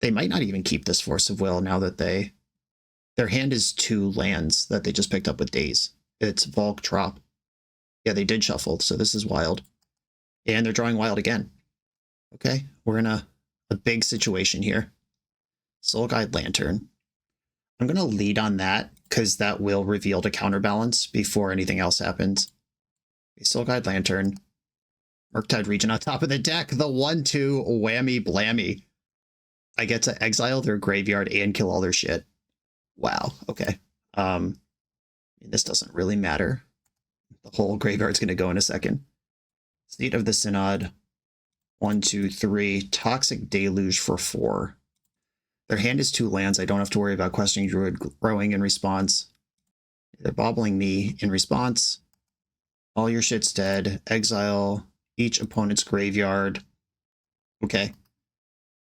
They might not even keep this Force of Will now that their hand is 2 lands that they just picked up with Daze. It's Volk Trop. Yeah, they did shuffle, so this is wild. And they're drawing wild again. Okay, we're in a big situation here. Soul Guide Lantern. I'm going to lead on that, because that will reveal to counterbalance before anything else happens. Okay, Soul Guide Lantern. Murktide Regent on top of the deck. The 1-2 whammy blammy. I get to exile their graveyard and kill all their shit. Wow, okay. This doesn't really matter. The whole graveyard's going to go in a second. Seat of the Synod. 1, 2, 3. Toxic Deluge for 4. Their hand is 2 lands. I don't have to worry about Questing Druid growing in response. They're bobbling me in response. All your shit's dead. Exile each opponent's graveyard. Okay.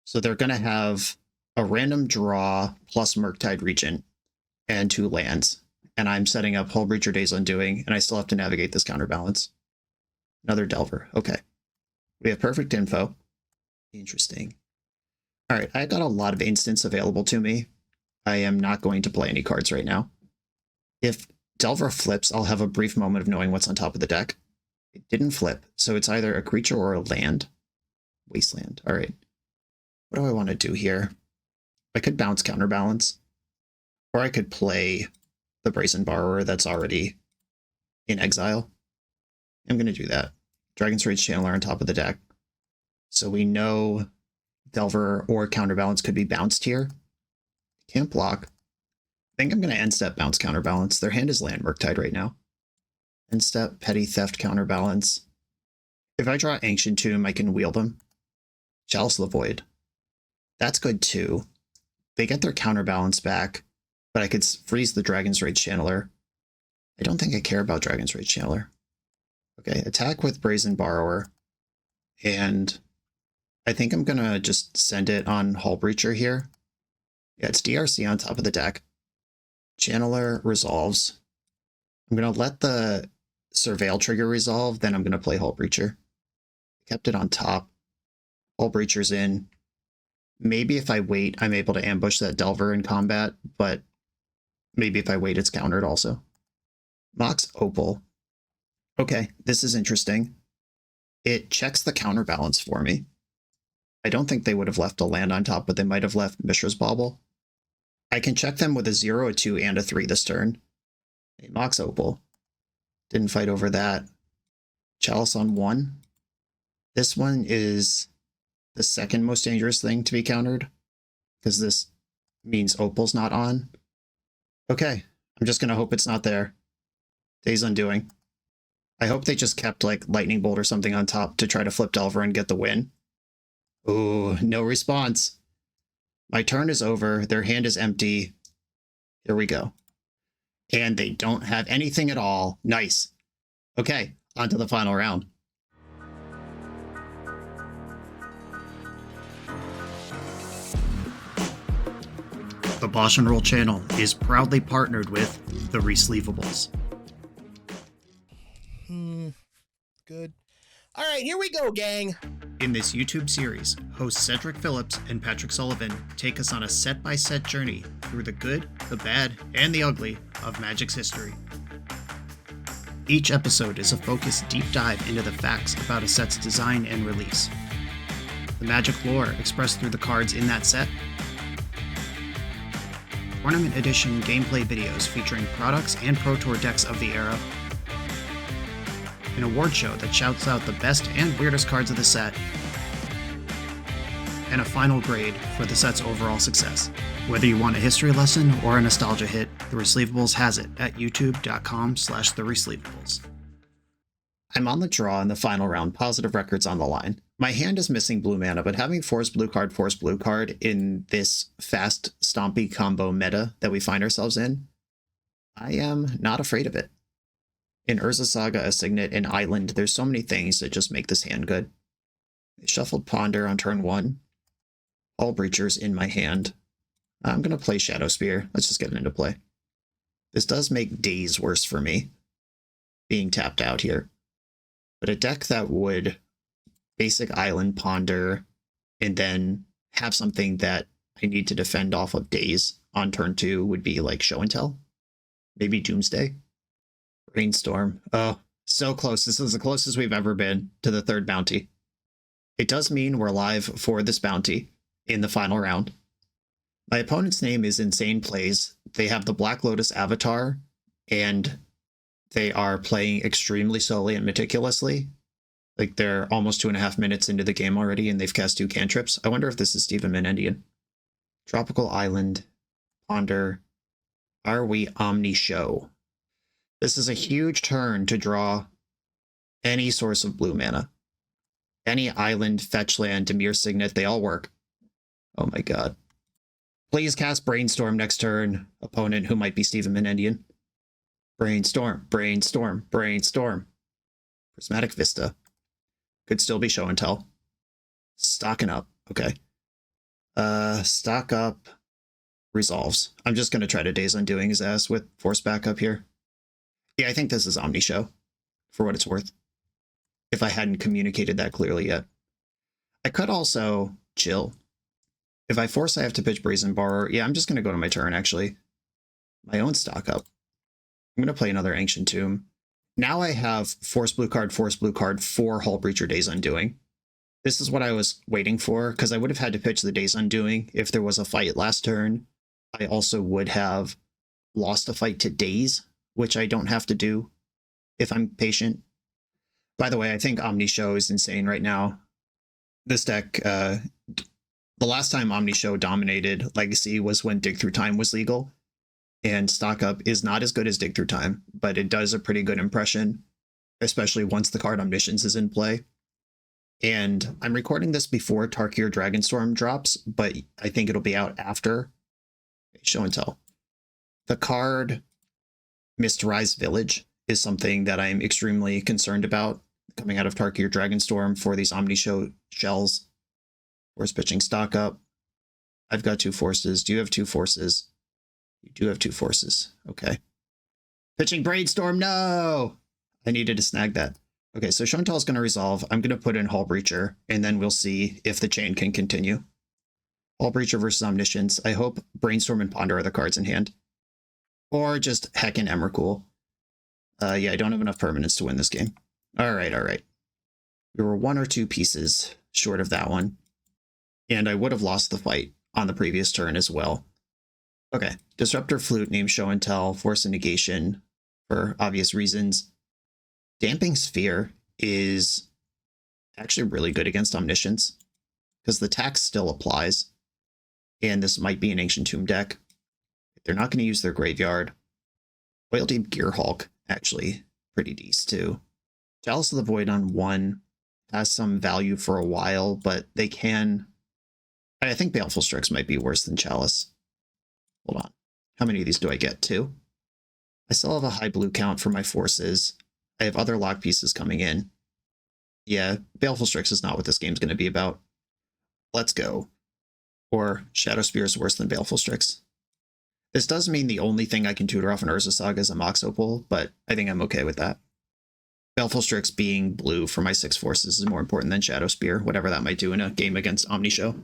So they're going to have a random draw plus Murktide Regent and 2 lands. And I'm setting up Hull Breacher Days Undoing, and I still have to navigate this counterbalance. Another Delver. Okay. We have perfect info. Interesting. All right, I got a lot of instants available to me. I am not going to play any cards right now. If Delver flips, I'll have a brief moment of knowing what's on top of the deck. It didn't flip, so it's either a creature or a land. Wasteland. All right. What do I want to do here? I could bounce counterbalance, or I could play the Brazen Borrower that's already in exile. I'm going to do that. Dragon's Rage Channeler on top of the deck. So we know Delver or counterbalance could be bounced here. Can't block. I think I'm going to end step bounce counterbalance. Their hand is land Murktide right now. End step petty theft counterbalance. If I draw Ancient Tomb, I can wheel them. Chalice of the Void. That's good too. They get their counterbalance back, but I could freeze the Dragon's Rage Channeler. I don't think I care about Dragon's Rage Channeler. Okay, attack with Brazen Borrower. And I think I'm going to just send it on Hull Breacher here. Yeah, it's DRC on top of the deck. Channeler resolves. I'm going to let the Surveil trigger resolve, then I'm going to play Hull Breacher. Kept it on top. Hull Breacher's in. Maybe if I wait, I'm able to ambush that Delver in combat, but maybe if I wait, it's countered also. Mox Opal. Okay, this is interesting. It checks the counterbalance for me. I don't think they would have left a land on top, but they might have left Mishra's Bauble. I can check them with a 0, a 2, and a 3 this turn. A Mox Opal. Didn't fight over that. Chalice on 1. This one is the second most dangerous thing to be countered, because this means Opal's not on. Okay, I'm just going to hope it's not there. Days Undoing. I hope they just kept like Lightning Bolt or something on top to try to flip Delver and get the win. Ooh, no response. My turn is over. Their hand is empty. Here we go. And they don't have anything at all. Nice. Okay, on to the final round. The BoshNRoll channel is proudly partnered with the Resleevables. Good. All right, here we go, gang. In this YouTube series, hosts Cedric Phillips and Patrick Sullivan take us on a set-by-set journey through the good, the bad, and the ugly of Magic's history. Each episode is a focused deep dive into the facts about a set's design and release, the Magic lore expressed through the cards in that set, Tournament Edition gameplay videos featuring products and Pro Tour decks of the era, an award show that shouts out the best and weirdest cards of the set, and a final grade for the set's overall success. Whether you want a history lesson or a nostalgia hit, The Receivables has it at youtube.com/thereceivables. I'm on the draw in the final round, positive records on the line. My hand is missing blue mana, but having force blue card in this fast stompy combo meta that we find ourselves in, I am not afraid of it. In Urza Saga, a Signet, and Island, there's so many things that just make this hand good. I shuffled Ponder on turn 1. All Breachers in my hand. I'm going to play Shadow Spear. Let's just get it into play. This does make days worse for me, being tapped out here. But a deck that would basic Island, Ponder, and then have something that I need to defend off of days on turn 2 would be like Show and Tell. Maybe Doomsday. Brainstorm. Oh, so close. This is the closest we've ever been to the third bounty. It does mean we're live for this bounty in the final round. My opponent's name is Insane Plays. They have the Black Lotus avatar, and they are playing extremely slowly and meticulously. Like, they're almost 2.5 minutes into the game already, and they've cast 2 cantrips. I wonder if this is Stephen Menendian. Tropical Island, Ponder. Are we Omni Show? This is a huge turn to draw any source of blue mana. Any island, fetch land, Dimir Signet, they all work. Oh my god. Please cast Brainstorm next turn, opponent who might be Stephen Menendian. Brainstorm, Brainstorm, Brainstorm. Prismatic Vista. Could still be Show and Tell. Stocking up. Okay. Stock up. Resolves. I'm just going to try to Days Undoing his ass with Force Backup here. Yeah, I think this is Omni Show, for what it's worth. If I hadn't communicated that clearly yet. I could also chill. If I force, I have to pitch Brazen Borrower. Yeah, I'm just going to go to my turn, actually. My own stock up. I'm going to play another Ancient Tomb. Now I have Force Blue card, 4 Hull Breacher Days Undoing. This is what I was waiting for, because I would have had to pitch the Days Undoing if there was a fight last turn. I also would have lost a fight to Days, which I don't have to do if I'm patient. By the way, I think Omni Show is insane right now. This deck, the last time Omni Show dominated Legacy was when Dig Through Time was legal. And Stock Up is not as good as Dig Through Time, but it does a pretty good impression, especially once the card Omniscience is in play. And I'm recording this before Tarkir Dragonstorm drops, but I think it'll be out after Show and Tell. The card Mistrise Village is something that I'm extremely concerned about coming out of Tarkir Dragonstorm for these Omni Show shells. Force pitching Stock Up. I've got 2 forces. Do you have 2 forces? You do have 2 forces. Okay. Pitching Brainstorm. No! I needed to snag that. Okay, so Show and Tell is going to resolve. I'm going to put in Hull Breacher, and then we'll see if the chain can continue. Hull Breacher versus Omniscience. I hope Brainstorm and Ponder are the cards in hand. Or just heckin' Emrakul. Yeah, I don't have enough permanents to win this game. Alright, alright. We were 1 or 2 pieces short of that one. And I would have lost the fight on the previous turn as well. Okay, Disruptor Flute named Show and Tell, Force and Negation for obvious reasons. Damping Sphere is actually really good against Omniscience because the tax still applies. And this might be an Ancient Tomb deck. They're not going to use their graveyard. Oil Deep Gearhulk, actually, pretty decent too. Chalice of the Void on 1 has some value for a while, but they can... I think Baleful Strix might be worse than Chalice. Hold on. How many of these do I get? 2? I still have a high blue count for my forces. I have other lock pieces coming in. Yeah, Baleful Strix is not what this game's going to be about. Let's go. Or Shadow Spear is worse than Baleful Strix. This does mean the only thing I can tutor off an Urza Saga is a Mox Opal, but I think I'm okay with that. Baleful Strix being blue for my 6 forces is more important than Shadow Spear, whatever that might do in a game against Omni Show.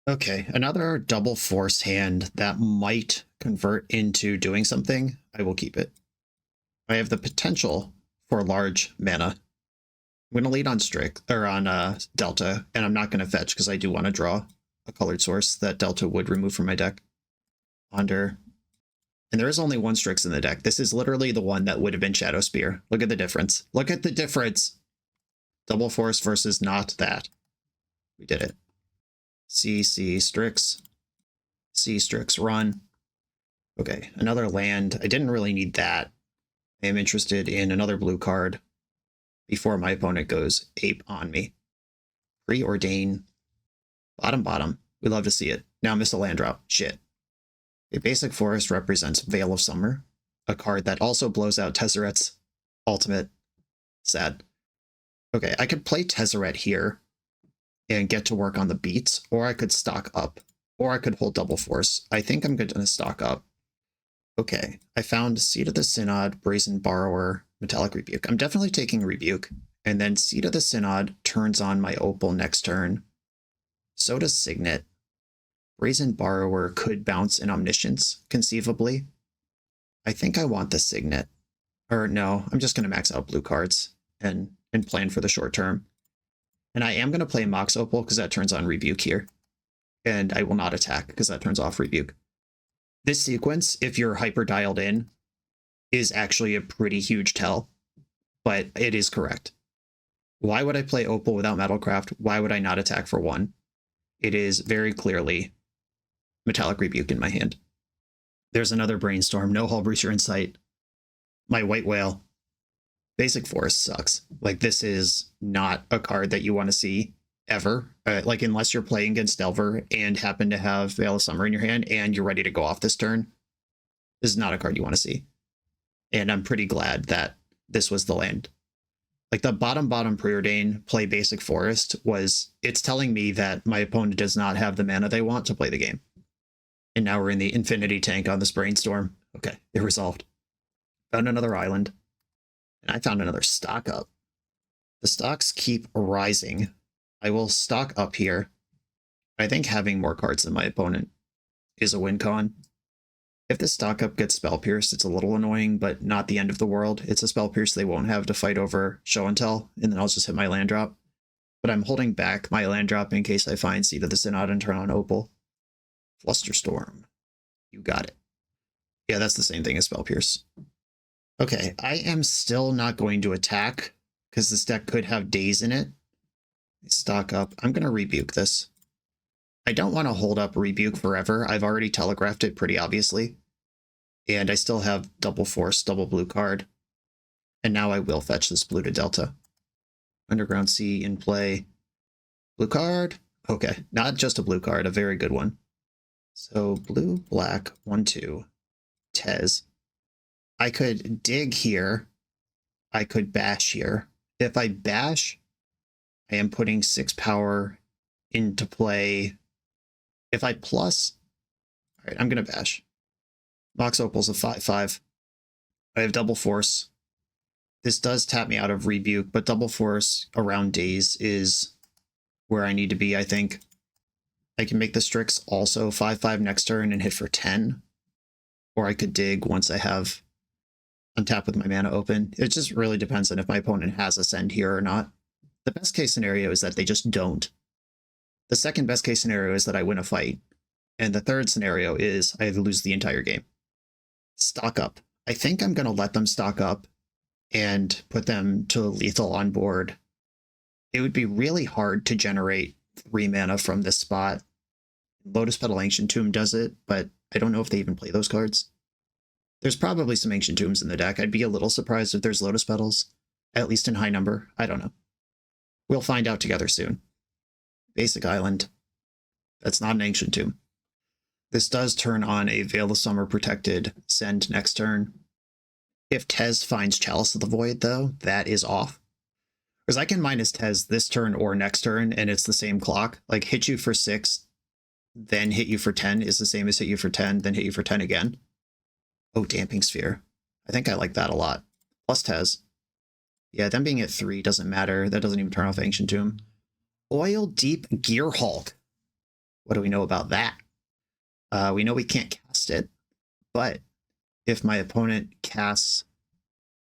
Okay, another double force hand that might convert into doing something. I will keep it. I have the potential for large mana. I'm going to lead on Delta, and I'm not going to fetch because I do want to draw a colored source that Delta would remove from my deck. Ponder. And there is only one Strix in the deck. This is literally the one that would have been Shadow Spear. Look at the difference. Look at the difference. Double Force versus not that. We did it. C, Strix. C, Strix, run. Okay, another land. I didn't really need that. I am interested in another blue card before my opponent goes ape on me. Preordain. Bottom. We love to see it. Now miss a land drop. Shit. A basic forest represents Veil of Summer, a card that also blows out Tezzeret's ultimate. Sad. Okay, I could play Tezzeret here and get to work on the beats, or I could stock up, or I could hold Double Force. I think I'm going to stock up. Okay, I found Seed of the Synod, Brazen Borrower, Metallic Rebuke. I'm definitely taking Rebuke, and then Seed of the Synod turns on my Opal next turn. So does Signet. Brazen Borrower could bounce an Omniscience, conceivably. I think I want the Signet. Or no, I'm just going to max out blue cards and plan for the short term. And I am going to play Mox Opal because that turns on Rebuke here. And I will not attack because that turns off Rebuke. This sequence, if you're hyper dialed in, is actually a pretty huge tell, but it is correct. Why would I play Opal without Metalcraft? Why would I not attack for one? It is very clearly Metallic Rebuke in my hand. There's another Brainstorm. No Hullbreacher in sight. My White Whale. Basic Forest sucks. Like, this is not a card that you want to see ever. Like, unless you're playing against Delver and happen to have Veil of Summer in your hand and you're ready to go off this turn. This is not a card you want to see. And I'm pretty glad that this was the land. Like, the bottom Preordain, play Basic Forest it's telling me that my opponent does not have the mana they want to play the game. And now we're in the Infinity Tank on this Brainstorm. Okay, it resolved. Found another island. And I found another stock up. The stocks keep rising. I will stock up here. I think having more cards than my opponent is a win con. If this stock up gets Spell Pierced, it's a little annoying, but not the end of the world. It's a Spell Pierce they won't have to fight over Show and Tell, and then I'll just hit my land drop. But I'm holding back my land drop in case I find Seed of the Synod and turn on Opal. Flusterstorm. You got it. Yeah, that's the same thing as Spell Pierce. Okay, I am still not going to attack because this deck could have Daze in it. Stock up. I'm going to Rebuke this. I don't want to hold up Rebuke forever. I've already telegraphed it pretty obviously. And I still have Double Force, double blue card. And now I will fetch this blue to Delta. Underground Sea in play. Blue card. Okay, not just a blue card, a very good one. So blue, black, 1/2. Tez. I could dig here. I could bash here. If I bash, I am putting 6 power into play. If I plus, all right, I'm going to bash. Mox Opal's a 5/5. I have Double Force. This does tap me out of Rebuke, but Double Force around Daze is where I need to be, I think. I can make the Strix also 5/5 next turn and hit for 10. Or I could dig once I have untap with my mana open. It just really depends on if my opponent has Ascend here or not. The best case scenario is that they just don't. The second best case scenario is that I win a fight. And the third scenario is I lose the entire game. Stock up. I think I'm going to let them stock up and put them to lethal on board. It would be really hard to generate 3 mana from this spot. Lotus Petal Ancient Tomb does it, but I don't know if they even play those cards. There's probably some Ancient Tombs in the deck. I'd be a little surprised if there's Lotus Petals, at least in high number. I don't know. We'll find out together soon. Basic Island. That's not an Ancient Tomb. This does turn on a Veil of Summer protected Send next turn. If Tez finds Chalice of the Void, though, that is off. Because I can minus Tez this turn or next turn, and it's the same clock. Like, hit you for 6, then hit you for 10 is the same as hit you for 10, then hit you for 10 again. Oh, Damping Sphere. I think I like that a lot. Plus Tez. Yeah, them being at 3 doesn't matter. That doesn't even turn off Ancient Tomb. Oil Deep Gearhulk. What do we know about that? We know we can't cast it, but if my opponent casts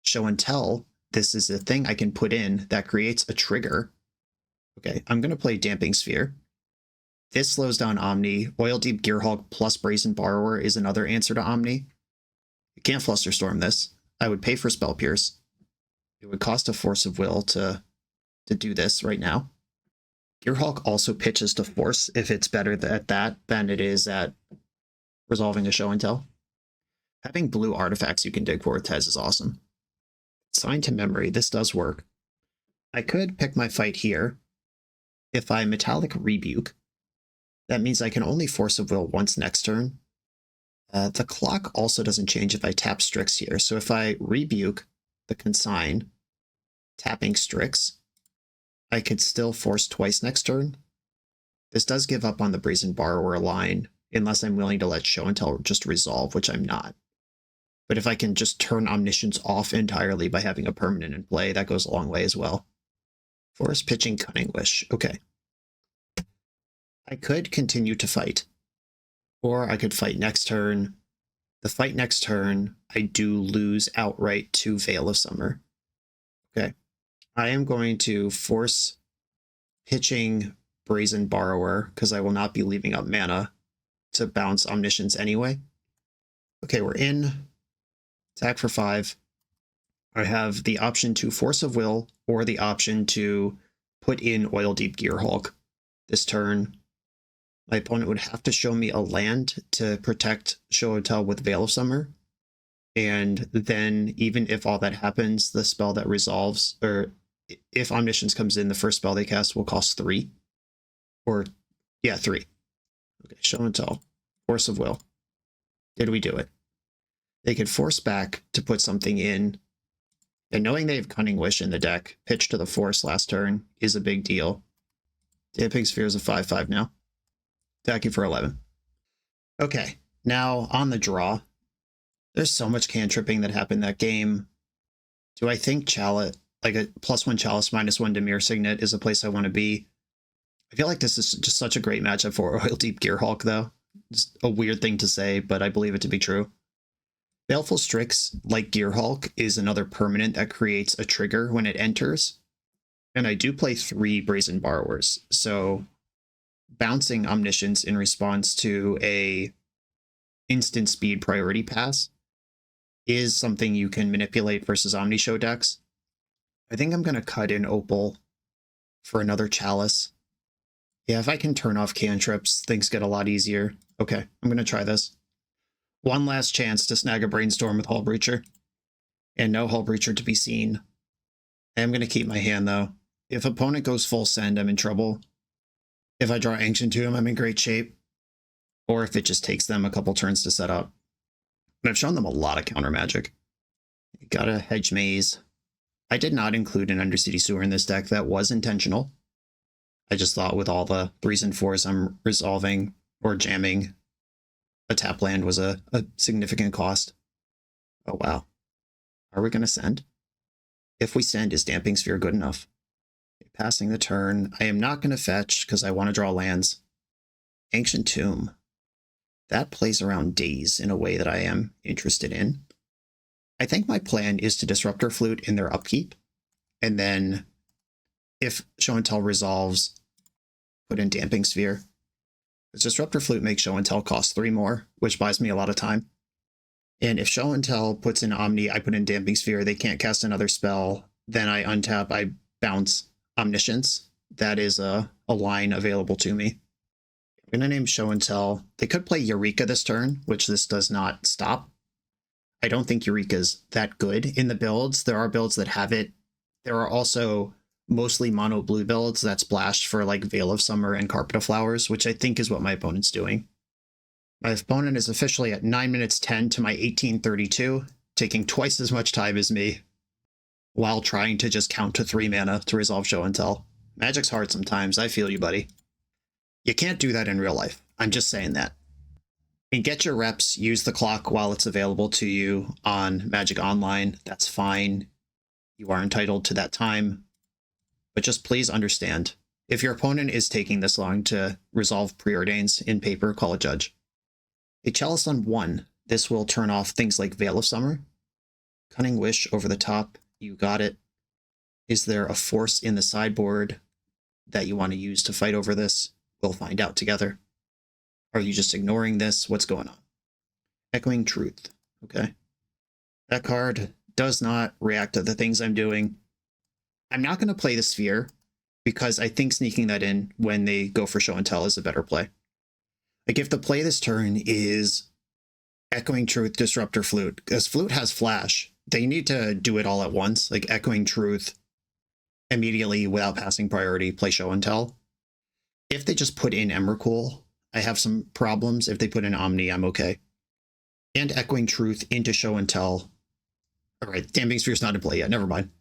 Show and Tell, this is a thing I can put in that creates a trigger. Okay, I'm going to play Damping Sphere. This slows down Omni. Oil Deep Gearhulk plus Brazen Borrower is another answer to Omni. You can't Flusterstorm this. I would pay for Spell Pierce. It would cost a Force of Will to do this right now. Gearhulk also pitches to Force if it's better at that than it is at resolving a Show and Tell. Having blue artifacts you can dig for with Tez is awesome. Sign to Memory, this does work. I could pick my fight here. If I Metallic Rebuke, that means I can only Force of Will once next turn. The clock also doesn't change if I tap Strix here. So if I Rebuke the Consign, tapping Strix, I could still force twice next turn. This does give up on the Brazen Borrower line, unless I'm willing to let Show and Tell just resolve, which I'm not. But if I can just turn Omniscience off entirely by having a permanent in play, that goes a long way as well. Force pitching Cunning Wish. Okay. I could continue to fight. Or I could fight next turn. The fight next turn, I do lose outright to Veil of Summer. Okay. I am going to force pitching Brazen Borrower, because I will not be leaving up mana to bounce Omniscience anyway. Okay, we're in. Attack for 5. I have the option to Force of Will, or the option to put in Oil Deep Gearhulk this turn. My opponent would have to show me a land to protect Show and Tell with Veil of Summer. And then, even if all that happens, the spell that resolves, or if Omniscience comes in, the first spell they cast will cost 3. Or, yeah, 3. Okay, Show and Tell. Force of Will. Did we do it? They could force back to put something in. And knowing they have Cunning Wish in the deck, pitch to the Force last turn is a big deal. Damping Sphere is a 5/5 now. Attacking for 11. Okay, now on the draw. There's so much cantripping that happened that game. Do I think Chalice, like a +1 Chalice, -1 Dimir Signet is a place I want to be? I feel like this is just such a great matchup for Oil Deep Gearhulk, though. It's a weird thing to say, but I believe it to be true. Baleful Strix, like Gearhulk, is another permanent that creates a trigger when it enters. And I do play 3 Brazen Borrowers, so bouncing Omniscience in response to a instant speed priority pass is something you can manipulate versus Omnishow decks. I think I'm going to cut in Opal for another Chalice. Yeah, if I can turn off cantrips, things get a lot easier. Okay, I'm going to try this. One last chance to snag a Brainstorm with Hull Breacher. And no Hull Breacher to be seen. I am going to keep my hand, though. If opponent goes full send, I'm in trouble. If I draw Ancient Tomb, I'm in great shape. Or if it just takes them a couple turns to set up. But I've shown them a lot of counter magic. Got a Hedge Maze. I did not include an Undercity Sewer in this deck. That was intentional. I just thought with all the 3s and 4s I'm resolving or jamming, a tap land was a significant cost. Oh, wow. Are we going to send? If we send, is Damping Sphere good enough? Okay, passing the turn. I am not going to fetch because I want to draw lands. Ancient Tomb. That plays around Daze in a way that I am interested in. I think my plan is to Disruptor Flute in their upkeep. And then if Show and Tell resolves, put in Damping Sphere. Because Disruptor Flute makes Show and Tell cost 3 more, which buys me a lot of time. And if Show and Tell puts in Omni, I put in Damping Sphere, they can't cast another spell, then I untap, I bounce Omniscience. That is a line available to me. I'm going to name Show and Tell. They could play Eureka this turn, which this does not stop. I don't think Eureka's that good in the builds. There are builds that have it. There are also mostly mono blue builds that splash for like Veil of Summer and Carpet of Flowers, which I think is what my opponent's doing. My opponent is officially at 9 minutes 10 to my 1832, taking twice as much time as me, while trying to just count to 3 mana to resolve Show and Tell. Magic's hard sometimes, I feel you, buddy. You can't do that in real life. I'm just saying that. And get your reps, use the clock while it's available to you on Magic Online. That's fine. You are entitled to that time. But just please understand, if your opponent is taking this long to resolve preordains in paper, call a judge. A Chalice on 1. This will turn off things like Veil of Summer. Cunning Wish over the top. You got it. Is there a force in the sideboard that you want to use to fight over this? We'll find out together. Are you just ignoring this? What's going on? Echoing Truth. Okay. That card does not react to the things I'm doing. I'm not going to play the Sphere because I think sneaking that in when they go for Show and Tell is a better play. Like if the play this turn is Echoing Truth, Disruptor Flute, because Flute has Flash, they need to do it all at once. Like Echoing Truth, immediately without passing priority, play Show and Tell. If they just put in Emrakul, I have some problems. If they put in Omni, I'm okay. And Echoing Truth into Show and Tell. All right, Damping Sphere's not in play yet. Never mind.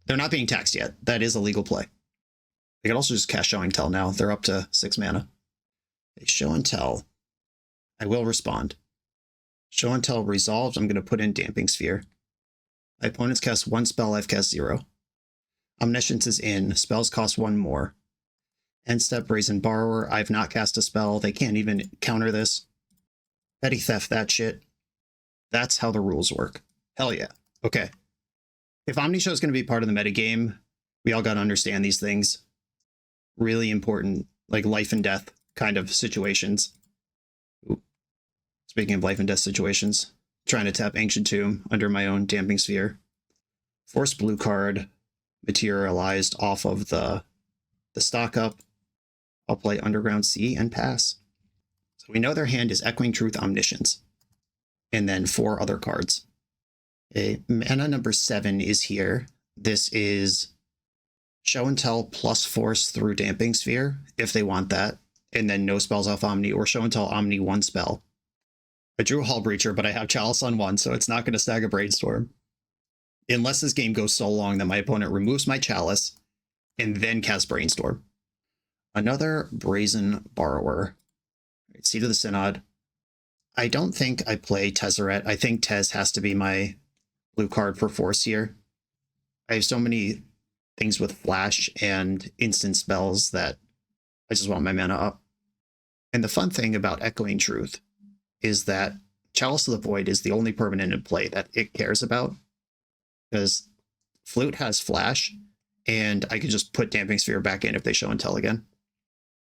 They're not being taxed yet. That is a legal play. They can also just cast Show and Tell now. They're up to 6 mana. They Show and Tell. I will respond. Show and Tell resolved. I'm going to put in Damping Sphere. My opponents cast 1 spell. I've cast 0. Omniscience is in. Spells cost 1 more. End step, Brazen Borrower. I've not cast a spell. They can't even counter this. Petty Theft, that shit. That's how the rules work. Hell yeah. Okay. If Omnishow is going to be part of the metagame, we all got to understand these things. Really important, like life and death kind of situations. Ooh. Speaking of life and death situations, trying to tap Ancient Tomb under my own Damping Sphere. Force blue card materialized off of the stock up. I'll play Underground Sea and pass. So we know their hand is Echoing Truth, Omniscience. And then 4 other cards. Okay, mana number 7 is here. This is Show and Tell plus Force through Damping Sphere, if they want that. And then no spells off Omni, or Show and Tell Omni 1 spell. I drew Hull Breacher, but I have Chalice on 1, so it's not going to stag a Brainstorm. Unless this game goes so long that my opponent removes my Chalice and then casts Brainstorm. Another Brazen Borrower. Seat of the Synod. I don't think I play Tezzerator. I think Tez has to be my blue card for Force here. I have so many things with Flash and instant spells that I just want my mana up. And the fun thing about Echoing Truth is that Chalice of the Void is the only permanent in play that it cares about. Because Flute has Flash, and I could just put Damping Sphere back in if they Show and Tell again.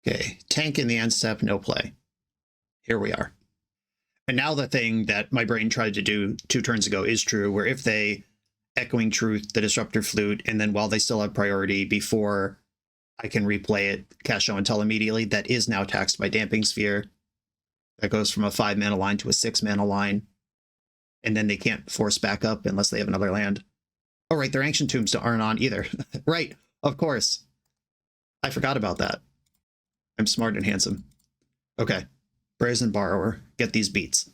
Okay, tank in the end step, no play. Here we are. And now the thing that my brain tried to do 2 turns ago is true, where if they Echoing Truth, the Disruptor Flute, and then while they still have priority before I can replay it, cast Show and Tell immediately, that is now taxed by Damping Sphere. That goes from a 5 mana line to a 6 mana line. And then they can't force back up unless they have another land. Oh, right, their Ancient Tombs aren't on either. Right, of course. I forgot about that. I'm smart and handsome. Okay, Brazen Borrower, get these beats.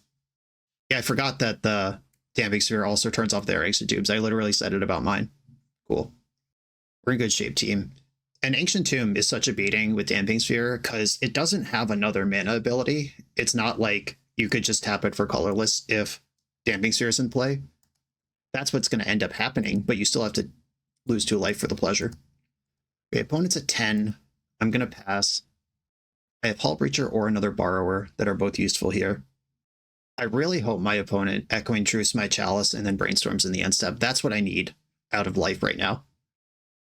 Yeah, I forgot that the Damping Sphere also turns off their Ancient Tombs. I literally said it about mine. Cool. We're in good shape, team. And Ancient Tomb is such a beating with Damping Sphere because it doesn't have another mana ability. It's not like you could just tap it for colorless if Damping Sphere is in play. That's what's going to end up happening, but you still have to lose 2 life for the pleasure. Okay, opponent's at 10. I'm going to pass. I have Hull Breacher or another Borrower that are both useful here. I really hope my opponent Echoing Truths my Chalice and then Brainstorms in the end step. That's what I need out of life right now.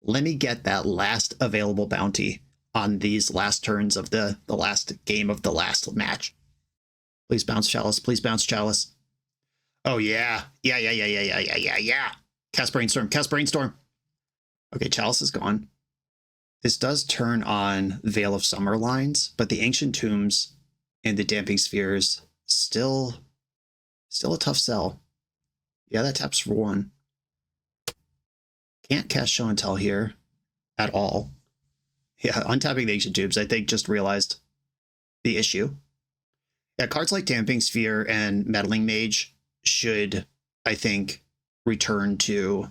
Let me get that last available bounty on these last turns of the last game of the last match. Please bounce Chalice. Please bounce Chalice. Oh, yeah. Yeah. Cast Brainstorm. Cast Brainstorm. Okay, Chalice is gone. This does turn on Veil of Summer lines, but the Ancient Tombs and the Damping Spheres still a tough sell. Yeah, that taps for 1. Can't cast Show and Tell here at all. Yeah, untapping the Ancient Tombs, I think, just realized the issue. Yeah, cards like Damping Sphere and Meddling Mage should, I think, return to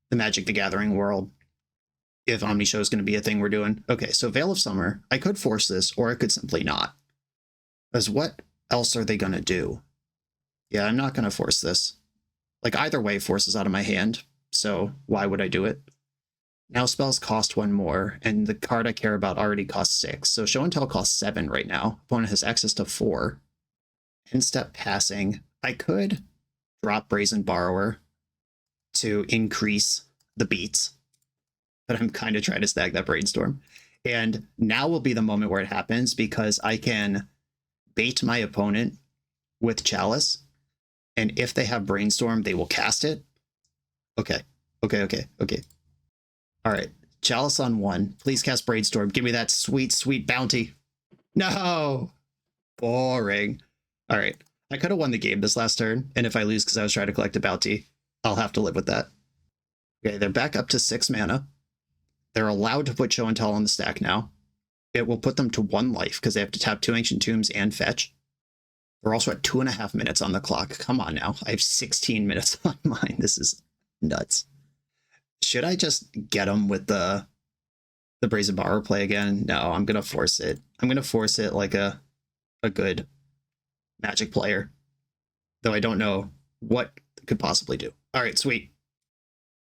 the Magic the Gathering world if Omnishow is going to be a thing we're doing. Okay, so Veil of Summer. I could force this, or I could simply not. Because what else are they going to do? Yeah, I'm not going to force this. Like, either way, Force is out of my hand, so why would I do it? Now spells cost 1 more, and the card I care about already costs 6. So Show and Tell costs 7 right now. Opponent has access to 4. End step passing. I could drop Brazen Borrower to increase the beats, but I'm kind of trying to stag that Brainstorm. And now will be the moment where it happens because I can bait my opponent with Chalice. And if they have Brainstorm, they will cast it. Okay. All right. Chalice on 1. Please cast Brainstorm. Give me that sweet, sweet bounty. No! Boring. All right. I could have won the game this last turn. And if I lose because I was trying to collect a bounty, I'll have to live with that. Okay, they're back up to 6 mana. They're allowed to put Show and Tell on the stack now. It will put them to 1 life because they have to tap 2 Ancient Tombs and fetch. They're also at 2.5 minutes on the clock. Come on now. I have 16 minutes on mine. This is nuts. Should I just get them with the Brazen Borrower play again? No, I'm going to force it. I'm going to force it like a good Magic player. Though I don't know what it could possibly do. All right, sweet.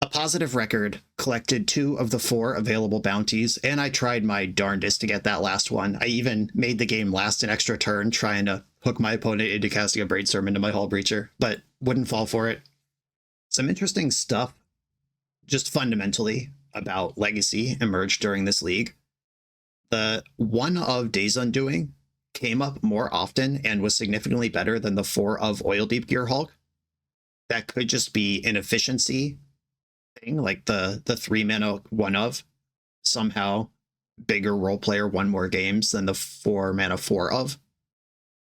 A positive record, collected 2 of the 4 available bounties, and I tried my darndest to get that last one. I even made the game last an extra turn trying to hook my opponent into casting a Brainstorm into my Hull Breacher, but wouldn't fall for it. Some interesting stuff, just fundamentally, about Legacy emerged during this league. The 1 of Days Undoing came up more often and was significantly better than the 4 of Oil Deep Gearhulk. That could just be an efficiency thing, like the 3 mana 1 of somehow bigger role player won more games than the 4 mana 4 of.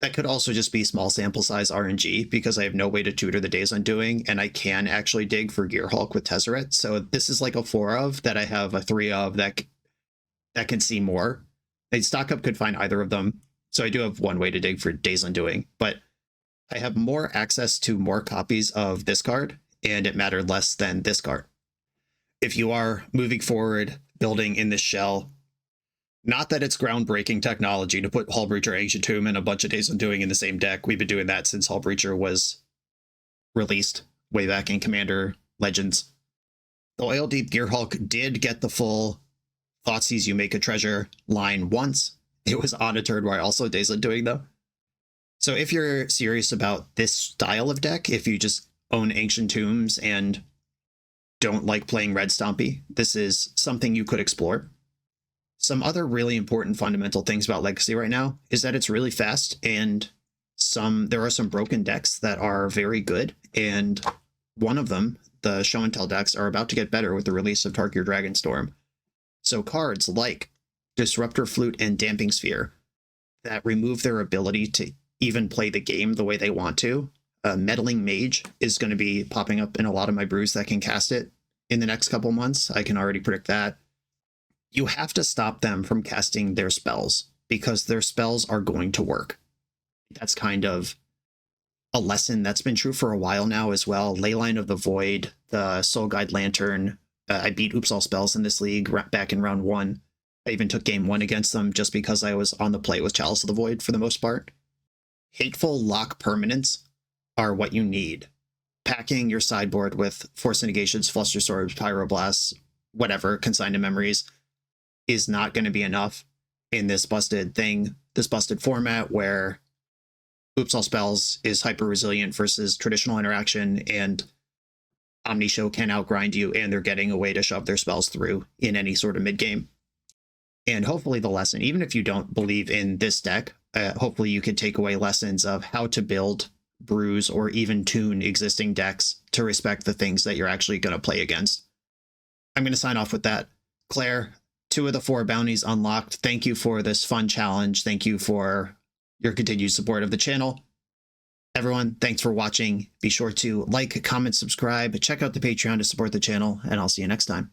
That could also just be small sample size RNG because I have no way to tutor the Days Undoing and I can actually dig for Gearhulk with Tezzerator. So this is like a 4 of that I have a 3 of that can see more. A stock up could find either of them. So I do have one way to dig for Days Undoing, but I have more access to more copies of this card, and it mattered less than this card. If you are moving forward, building in this shell, not that it's groundbreaking technology to put Hull Breacher, Ancient Tomb, and a bunch of Days Undoing in the same deck. We've been doing that since Hull Breacher was released way back in Commander Legends. The Oil Deep Gearhulk did get the full Thoughtseize You Make a Treasure line once. It was on a turn where I also Days Undoing though. So if you're serious about this style of deck, if you just own Ancient Tombs and don't like playing Red Stompy, this is something you could explore. Some other really important fundamental things about Legacy right now is that it's really fast, and there are some broken decks that are very good, and one of them, the Show and Tell decks, are about to get better with the release of Tarkir Dragonstorm. So cards like Disruptor Flute and Damping Sphere that remove their ability to even play the game the way they want to. Meddling Mage is going to be popping up in a lot of my brews that can cast it in the next couple months. I can already predict that. You have to stop them from casting their spells because their spells are going to work. That's kind of a lesson that's been true for a while now as well. Leyline of the Void, the Soul Guide Lantern. I beat Oops All Spells in this league back in round 1. I even took game 1 against them just because I was on the play with Chalice of the Void for the most part. Hateful Lock Permanents are what you need. Packing your sideboard with Force Negations, Flusterstorms, Pyroblasts, whatever, Consigned Memories, is not going to be enough in this busted format where Oops All Spells is hyper resilient versus traditional interaction, and Omnishow can outgrind you, and they're getting a way to shove their spells through in any sort of mid game. And hopefully the lesson, even if you don't believe in this deck, hopefully you can take away lessons of how to build, brews, or even tune existing decks to respect the things that you're actually going to play against. I'm going to sign off with that. Claire, 2 of the 4 bounties unlocked. Thank you for this fun challenge. Thank you for your continued support of the channel. Everyone, thanks for watching. Be sure to like, comment, subscribe, check out the Patreon to support the channel, and I'll see you next time.